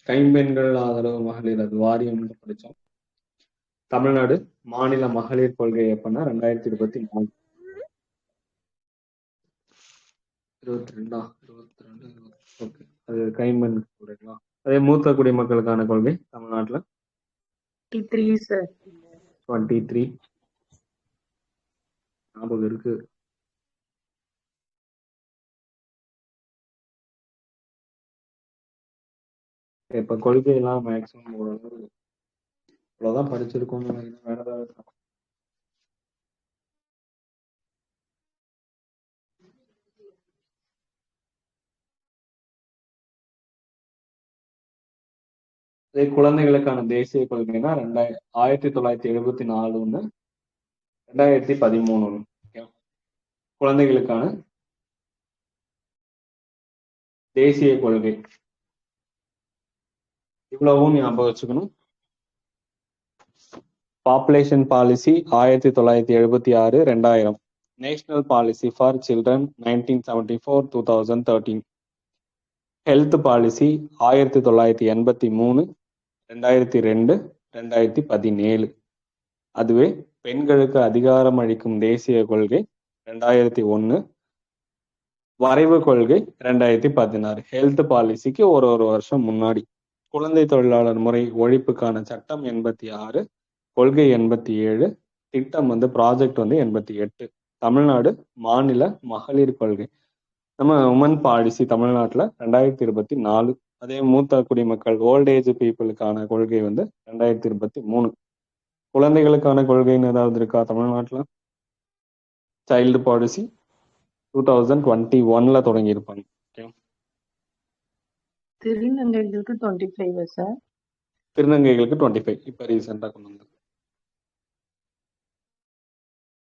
கைம்பெண்கள் ஆதரவு மகளிர் அது வாரியம் படிச்சோம். தமிழ்நாடு மாநில மகளிர் கொள்கை எப்பன்னா 2024. 22 ஓகே. அது கைம்பெண் கொள்கைங்களா? அதே மூத்த குடிமக்களுக்கான கொள்கை தமிழ்நாட்டுல 23, sir. 23 ஞாபகம் இருக்கு. இப்ப கொள்கையெல்லாம் மேக்சிமம் ஓரளவு அவ்வளவுதான் படிச்சிருக்கோம்னு நினைக்கிறேன். வேற ஏதாவது இருக்கா? அதே குழந்தைகளுக்கான தேசிய கொள்கைனா 1974 ஒண்ணு, 2013 ஒண்ணு. குழந்தைகளுக்கான தேசிய கொள்கை இவ்வளவும் ஞாபகம் வச்சுக்கணும். Population policy 1976, 2000. National policy for children 1974, 2013. Health policy 1983, 2002, 2017. அதுவே பெண்களுக்கு அதிகாரம் அளிக்கும் தேசிய கொள்கை 2001, வரைவு கொள்கை 2016. ஹெல்த் பாலிசிக்கு ஒரு வருஷம் முன்னாடி. குழந்தை தொழிலாளர் முறை ஒழிப்புக்கான சட்டம் 86, கொள்கை 87, திட்டம் ப்ராஜெக்ட் 88. தமிழ்நாடு மாநில மகளிர் கொள்கை நம்ம உமன் பாலிசி தமிழ்நாட்டுல 2024. அதே மூத்த குடிமக்கள் ஓல்டேஜ் பீப்புளுக்கான கொள்கை 2023. குழந்தைகளுக்கான கொள்கைன்னு ஏதாவது இருக்கா தமிழ்நாட்டுல? சைல்டு பாலிசி 2021 தொடங்கி இருப்பாங்க. திருநங்கைகளுக்கு 25, sir. திருநங்கைகளுக்கு 25 இப்ப ரீசெண்டா கொண்டு வந்து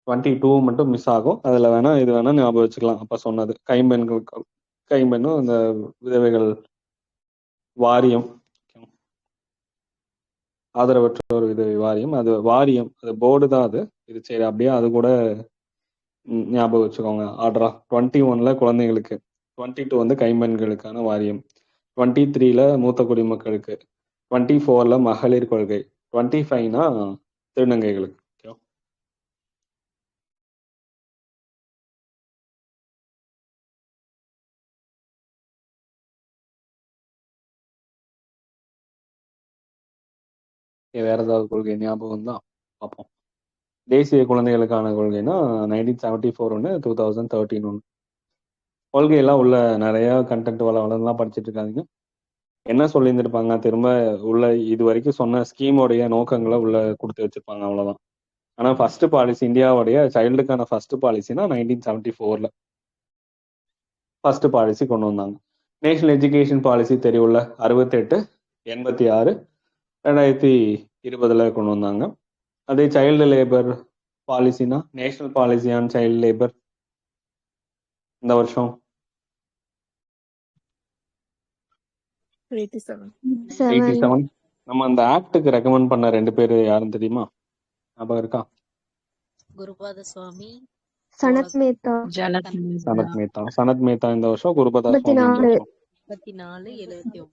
22 மட்டும் மிஸ் ஆகும். அதுல வேணா இது வேணா ஞாபகம் வச்சுக்கலாம். அப்ப சொன்னது கைம்பெண்ணும் அந்த விதவைகள் வாரியம், ஆதரவற்றோர் விதவை வாரியம், அது வாரியம், அது போர்டு தான். அது இது சரி அப்படியே அது கூட ஞாபகம் வச்சுக்கோங்க. ஆர்டரா 21 குழந்தைகளுக்கு, 22 கைம்பெண்களுக்கான வாரியம், 23 மூத்த குடிமக்களுக்கு, 24 மகளிர் கொள்கை, 25 திருநங்கைகளுக்கு. வேற ஏதாவது கொள்கை ஞாபகம் தான் பார்ப்போம். தேசிய குழந்தைகளுக்கான கொள்கைனா 1974 ஒன்று, 2013 ஒன்று. கொள்கையெல்லாம் உள்ள நிறைய கண்டென்ட் வளம்லாம் படிச்சுட்டு இருக்காங்க. என்ன சொல்லியிருந்திருப்பாங்க திரும்ப உள்ள இது வரைக்கும் சொன்ன ஸ்கீமோடைய நோக்கங்களை உள்ள கொடுத்து வச்சிருப்பாங்க, அவ்வளவுதான். ஆனா ஃபர்ஸ்ட் பாலிசி இந்தியாவுடைய சைல்டுக்கான ஃபர்ஸ்ட் பாலிசினா 1974 ஃபர்ஸ்ட் பாலிசி கொண்டு வந்தாங்க. நேஷனல் எஜுகேஷன் பாலிசி தெரியும்ல, 68, 86, 2020 கொண்டு வந்தாங்க. அதே சைல்டு லேபர் பாலிசினா national policy on child labour இந்த வருஷம் 87. 87. நம்ம அந்த ஆக்டுக்கு ரெக்கமெண்ட் பண்ண 2 பேர் யாருன்னு தெரியுமா? ஞாபகம் இருக்கா? குருபாத சுவாமி, சனத் மேத்தா. ஜனத் சனத் மேத்தா. சனத் மேத்தா இந்த வருஷம், குருபதா சுவாமி இந்த 84. வருஷம். 84, 79.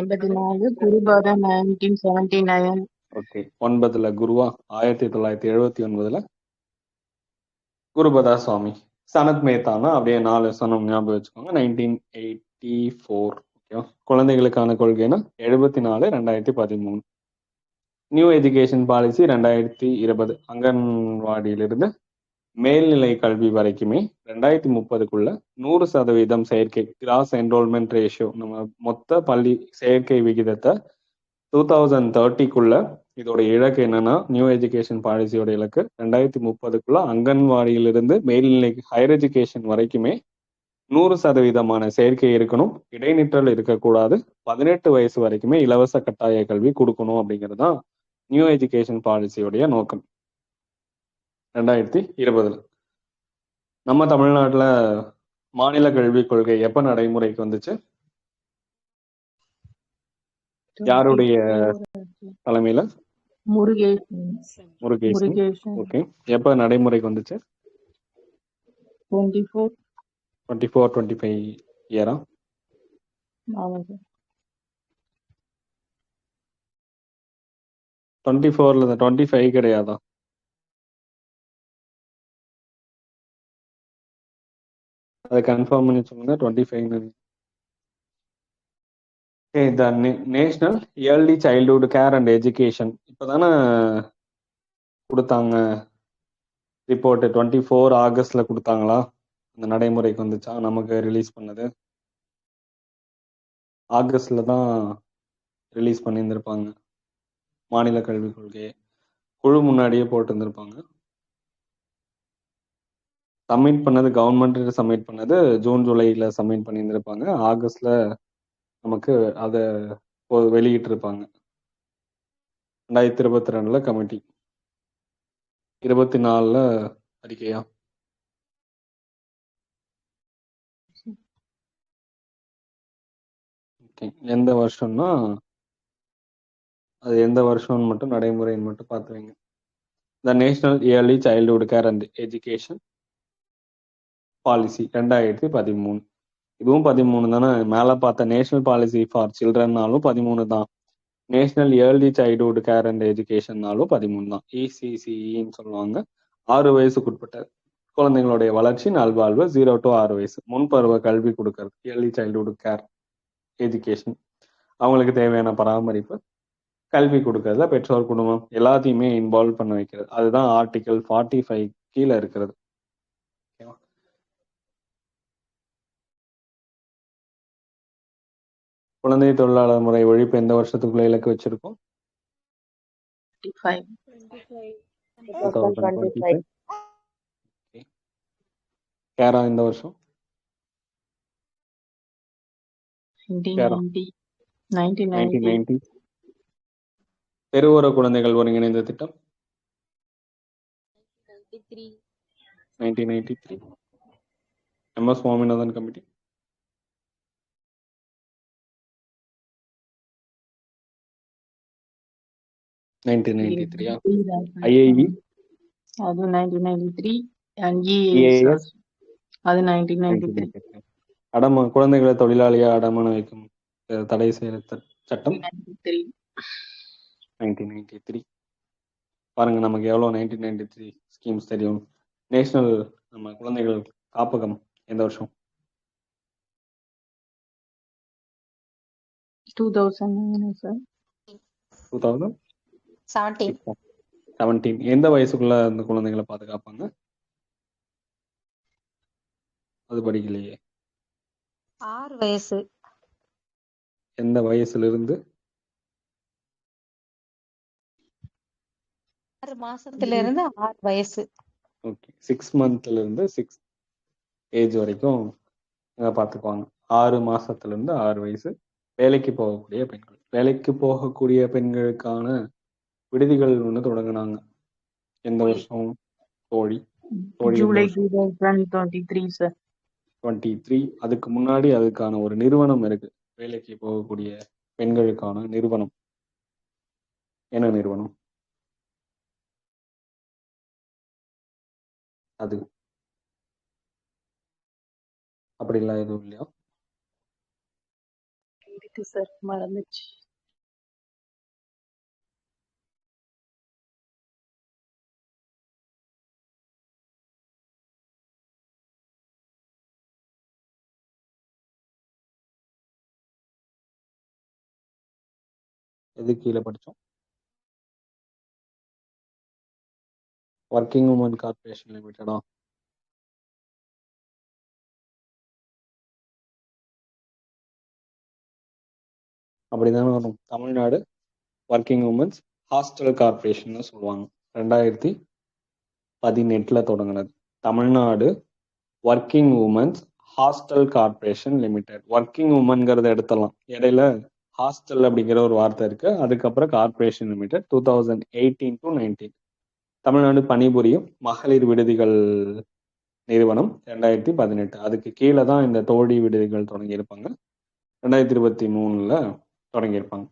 84, குருபாதா 1979. ஓகே. 9ல குருவா, 1979ல குருபதா சுவாமி. சனத் மேத்தானா அப்படியே 4 சனம் ஞாபகம் வச்சுக்கோங்க. 1984. ஓகேவா? குழந்தைகளுக்கான கொள்கைனா 74, 2013. New education policy 2020. அங்கன்வாடியிலிருந்து மேல்நிலை கல்வி வரைக்குமே 2030க்குள்ள 100% செயற்கை கிராஸ் என்ரோல்மெண்ட் ரேஷியோ, நம்ம மொத்த பள்ளி செயற்கை விகிதத்தை 2030க்குள்ள, இதோட இலக்கு என்னன்னா, நியூ எஜுகேஷன் பாலிசியோட இலக்கு 2030க்குள்ள அங்கன்வாடியிலிருந்து மேல்நிலை ஹையர் எஜுகேஷன் வரைக்குமே 100% செயற்கை இருக்கணும், இடைநிற்றல் இருக்கக்கூடாது, 18 வயசு வரைக்குமே இலவச கட்டாய கல்வி கொடுக்கணும் அப்படிங்கிறது தான் நியூ எஜுகேஷன் பாலிசியோடைய நோக்கம் 2020. நம்ம தமிழ்நாட்டுல மாநில கல்விக் கொள்கை எப்ப நடைமுறைக்கு வந்துச்சு? யாருடைய தலைமையில? முருகேசன். முருகேசன். முருகேசன். ஓகே. எப்ப நடைமுறைக்கு வந்துச்சு? 24. 24, 25 இயரா? ஆமாம் சார். 24ல 25 கிடையாதா? அதை கன்ஃபார்ம் பண்ணி சொல்லுங்க. 25. The national early childhood care and education இப்போதானே கொடுத்தாங்க ரிப்போர்ட். 24 ஆகஸ்ட்ல கொடுத்தாங்களா? அந்த நடைமுறைக்கு வந்துச்சா? நமக்கு ரிலீஸ் பண்ணது ஆகஸ்ட்ல தான் ரிலீஸ் பண்ணியிருந்திருப்பாங்க. மாநில கல்விக் கொள்கையை குழு முன்னாடியே போட்டு இருந்திருப்பாங்க. சப்மிட் பண்ணது கவர்மெண்ட் சப்மிட் பண்ணது ஜூன் ஜூலைல சப்மிட் பண்ணியிருந்திருப்பாங்க. ஆகஸ்ட்ல நமக்கு அதை வெளியிட்டு இருப்பாங்க. 2022ல கமிட்டி, 24ல அறிக்கையா? எந்த வருஷம்னா அது எந்த வருஷம்னு மட்டும் நடைமுறைன்னு மட்டும் பார்த்து வைங்க. The national early childhood care and education policy 2013. இதுவும் 13 தானே. மேலே பார்த்த நேஷனல் பாலிசி ஃபார் சில்ட்ரன்னாலும் 13 தான். National early childhood care and எஜுகேஷன்னாலும் 13 தான். ECCEன்னு சொல்லுவாங்க. 6 வயசுக்குட்பட்ட குழந்தைங்களுடைய வளர்ச்சி நல்வாழ்வு 0 to 6 வயசு முன்பருவ கல்வி கொடுக்கறது இயர்லி சைல்ட்ஹுட் கேர் எஜுகேஷன். அவங்களுக்கு தேவையான பராமரிப்பு, கல்வி கொடுக்கறதுல பெற்றோர் குடும்பம் எல்லாத்தையுமே இன்வால்வ் பண்ண வைக்கிறது. அதுதான் ஆர்டிகல் 45 கீழே இருக்கிறது. குழந்தை தொழிலாளர் முறை ஒழிப்பு எந்த வருஷத்துக்குள்ள இலக்கு வச்சிருக்கோம்? 2025. கேரா இந்த வருஷம்? 1990. தெருவோர குழந்தைகள் ஒருங்கிணைந்த திட்டம் 1993. MS Swaminathan committee 1993. IIV அது 1993 and EAS அது 1993. குழந்தைகளை தொழிலாளியா அடமானம் வைக்கும் தடை செய்யற சட்டம் 1993. பாருங்க நமக்கு எவ்வளவு 1993 ஸ்கீம்ஸ் தெரியும். நேஷனல் நம்ம குழந்தைகள் காப்பகம் எந்த வருஷம்? 2009 சார். 2017. எந்த வயசுக்குள்ள அந்த குழந்தைகளை பாதுகாப்பாங்க? அது படிக்கலையே. 6 வயசு. எந்த வயசுல இருந்து? 6 மாசத்துல இருந்து 6 வயசு. ஓகே. 6 மந்த்ல இருந்து 6 ஏஜ் வரைக்கும் பார்த்துக்குவாங்க. 6 மாசத்துல இருந்து 6 வயசு. வேலைக்கு போகக்கூடிய பெண்கள், வேலைக்கு போகக்கூடிய பெண்களுக்கான விடுதிகள் ஒன்று தொடங்கினாங்க. எந்த வருஷம் தோழி? ஜூலை 2023 சார். 23. அதுக்கு முன்னாடி அதுக்கான ஒரு நிறுவனம் இருக்கு, வேலைக்கு போகக்கூடிய பெண்களுக்கான நிறுவனம். என்ன நிறுவனம் அது? அப்படிலாம் எதுவும் இல்லையா? இருக்கு சார், மறந்துச்சு. எது கீழே படித்தோம்? ஒர்க்கிங் உமன் கார்பரேஷன் லிமிடெடா? அப்படிதானே வரும். Tamil Nadu working women's hostel corporation சொல்லுவாங்க. 2018 தொடங்கினது. Tamil Nadu working women's hostel corporation limited. Working உமன்கிறத எடுத்துடலாம், இடையில ஹாஸ்டல் அப்படிங்கிற ஒரு வார்த்தை இருக்கு, அதுக்கப்புறம் கார்பரேஷன் லிமிடெட். 2018 to 19 தமிழ்நாடு பணிபுரியும் மகளிர் விடுதிகள் நிறுவனம் 2018. அதுக்கு கீழே தான் இந்த தோழி விடுதிகள் தொடங்கியிருப்பாங்க. 2023 தொடங்கியிருப்பாங்க.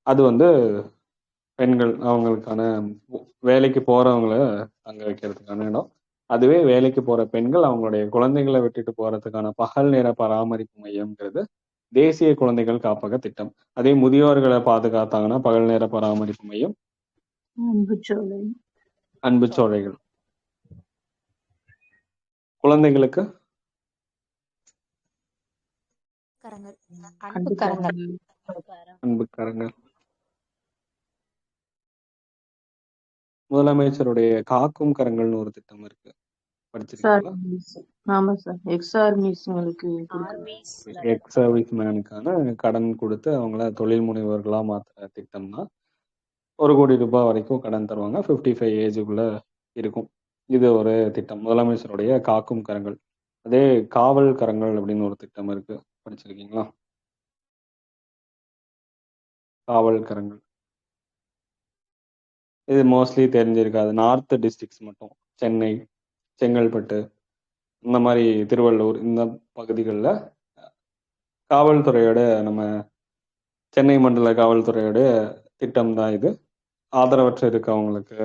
அது வந்து பெண்கள் அவங்களுக்கான வேலைக்கு போறவங்கள தங்க வைக்கிறதுக்கான இடம். அதுவே வேலைக்கு போற பெண்கள் அவங்களுடைய குழந்தைகளை விட்டுட்டு போறதுக்கான பகல் நேர பராமரிப்பு மையம்ங்கிறது தேசிய குழந்தைகள் காப்பக திட்டம். அதே முதியோர்களை பாதுகாத்தாங்கன்னா பகல் நேர பராமரிப்பு மையம் அன்புச்சோலை. அன்பு சோலைகள். குழந்தைகளுக்கு கரங்கள். அன்பு கரங்கள். அன்பு கரங்கள். முதலமைச்சருடைய காக்கும் கரங்கள்னு ஒரு திட்டம் இருக்கு, சார், படிச்சிருக்கீங்களா? ஆமா சார், எக்ஸ் ஆர்மிஸ்ங்களுக்கு கொடுக்குறாங்க. ஆர்மிஸ் எக்ஸ் சர்வீஸ் மேனுக்கான கடன் கொடுத்து அவங்கள தொழில் முனைவர்களா மாத்துற திட்டம் தான். 1 கோடி ரூபாய் வரைக்கும் கடன் தருவாங்க, 55 ஏஜுக்குள்ள இருக்கும். இது ஒரு திட்டம், முதலமைச்சருடைய காக்கும் கரங்கள். அதே காவல் கரங்கள் அப்படின்னு ஒரு திட்டம் இருக்கு, படிச்சிருக்கீங்களா? காவல் கரங்கள் இது மோஸ்ட்லி தெரிஞ்சிருக்காது. நார்த் டிஸ்ட்ரிக்ட்ஸ் மட்டும், சென்னை, செங்கல்பட்டு, இந்த மாதிரி திருவள்ளூர், இந்த பகுதிகளில் காவல்துறையோட, நம்ம சென்னை மண்டல காவல்துறையோட திட்டம் தான் இது. ஆதரவற்ற இருக்கவங்களுக்கு,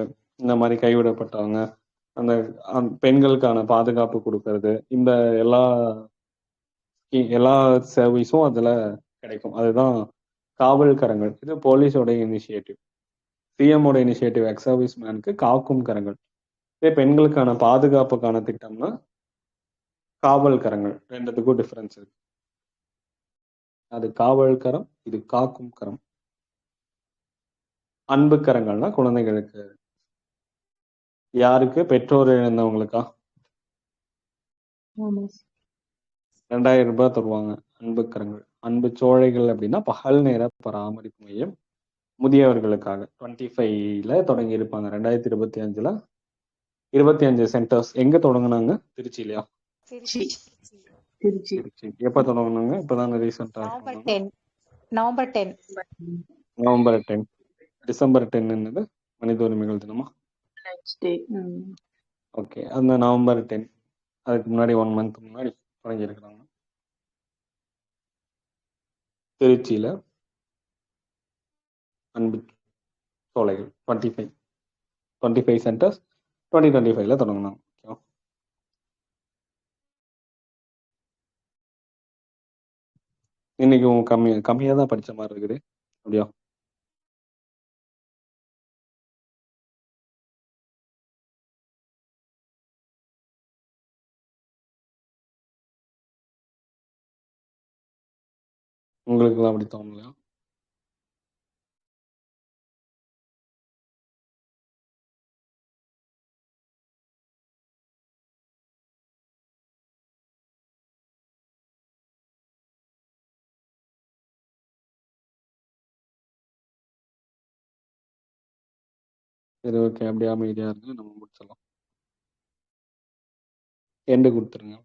இந்த மாதிரி கைவிடப்பட்டவங்க, அந்த பெண்களுக்கான பாதுகாப்பு கொடுக்கறது, இந்த எல்லா சர்வீஸும் அதில் கிடைக்கும். அதுதான் காவல் கரங்கள். இது போலீஸோட இனிஷியேட்டிவ். சிஎம்மோட இனிஷியேட்டிவ் எக்ஸ் சர்வீஸ் மேனுக்கு காக்கும் கரங்கள். இதே பெண்களுக்கான பாதுகாப்புக்கான திட்டம்னா காவல் கரங்கள். ரெண்டுத்துக்கும் டிஃபரன்ஸ் இருக்கு. அது காவல் கரம், இது காக்கும் கரம். அன்பு கரங்கள்னா குழந்தைகளுக்கு. யாருக்கு? பெற்றோர் இழந்தவங்களுக்கா? ஆமா சார். 2000 ரூபாய் தருவாங்க. அன்பு கரங்கள். அன்பு சோழைகள் அப்படின்னா பகல் நேர பராமரிப்பு மையம் முதியவர்களுக்காக 25 தொடங்கி இருப்பாங்க. 2025 25 சென்டர்ஸ். எங்க தொடங்குனாங்க? திருச்சியிலையா? திருச்சி. திருச்சி. எப்ப தொடங்குனாங்க? இப்பதான் ரீசெண்டா நவம்பர் 10. நவம்பர் 10. டிசம்பர் 10 என்னது? மனித உரிமைகள் தினமா? Next day. ஓகே, அந்த நவம்பர் 10 அதுக்கு முன்னாடி 1 மந்த் முன்னாடி தொடங்கியிருக்கிறாங்க திருச்சியில. அன்பு சோலைகள் 25 சென்டர்ஸ் 2025 தொடங்கினாங்க. ஓகேவா? இன்னைக்கு கம்மியா தான் படிச்ச மாதிரி இருக்குது, அப்படியா? உங்களுக்குலாம் அப்படி தோணலையா? சரி, ஓகே, அப்படியே அமைதியா இருந்து நம்ம முடிச்சிடலாம். எண்டு கொடுத்துருங்க.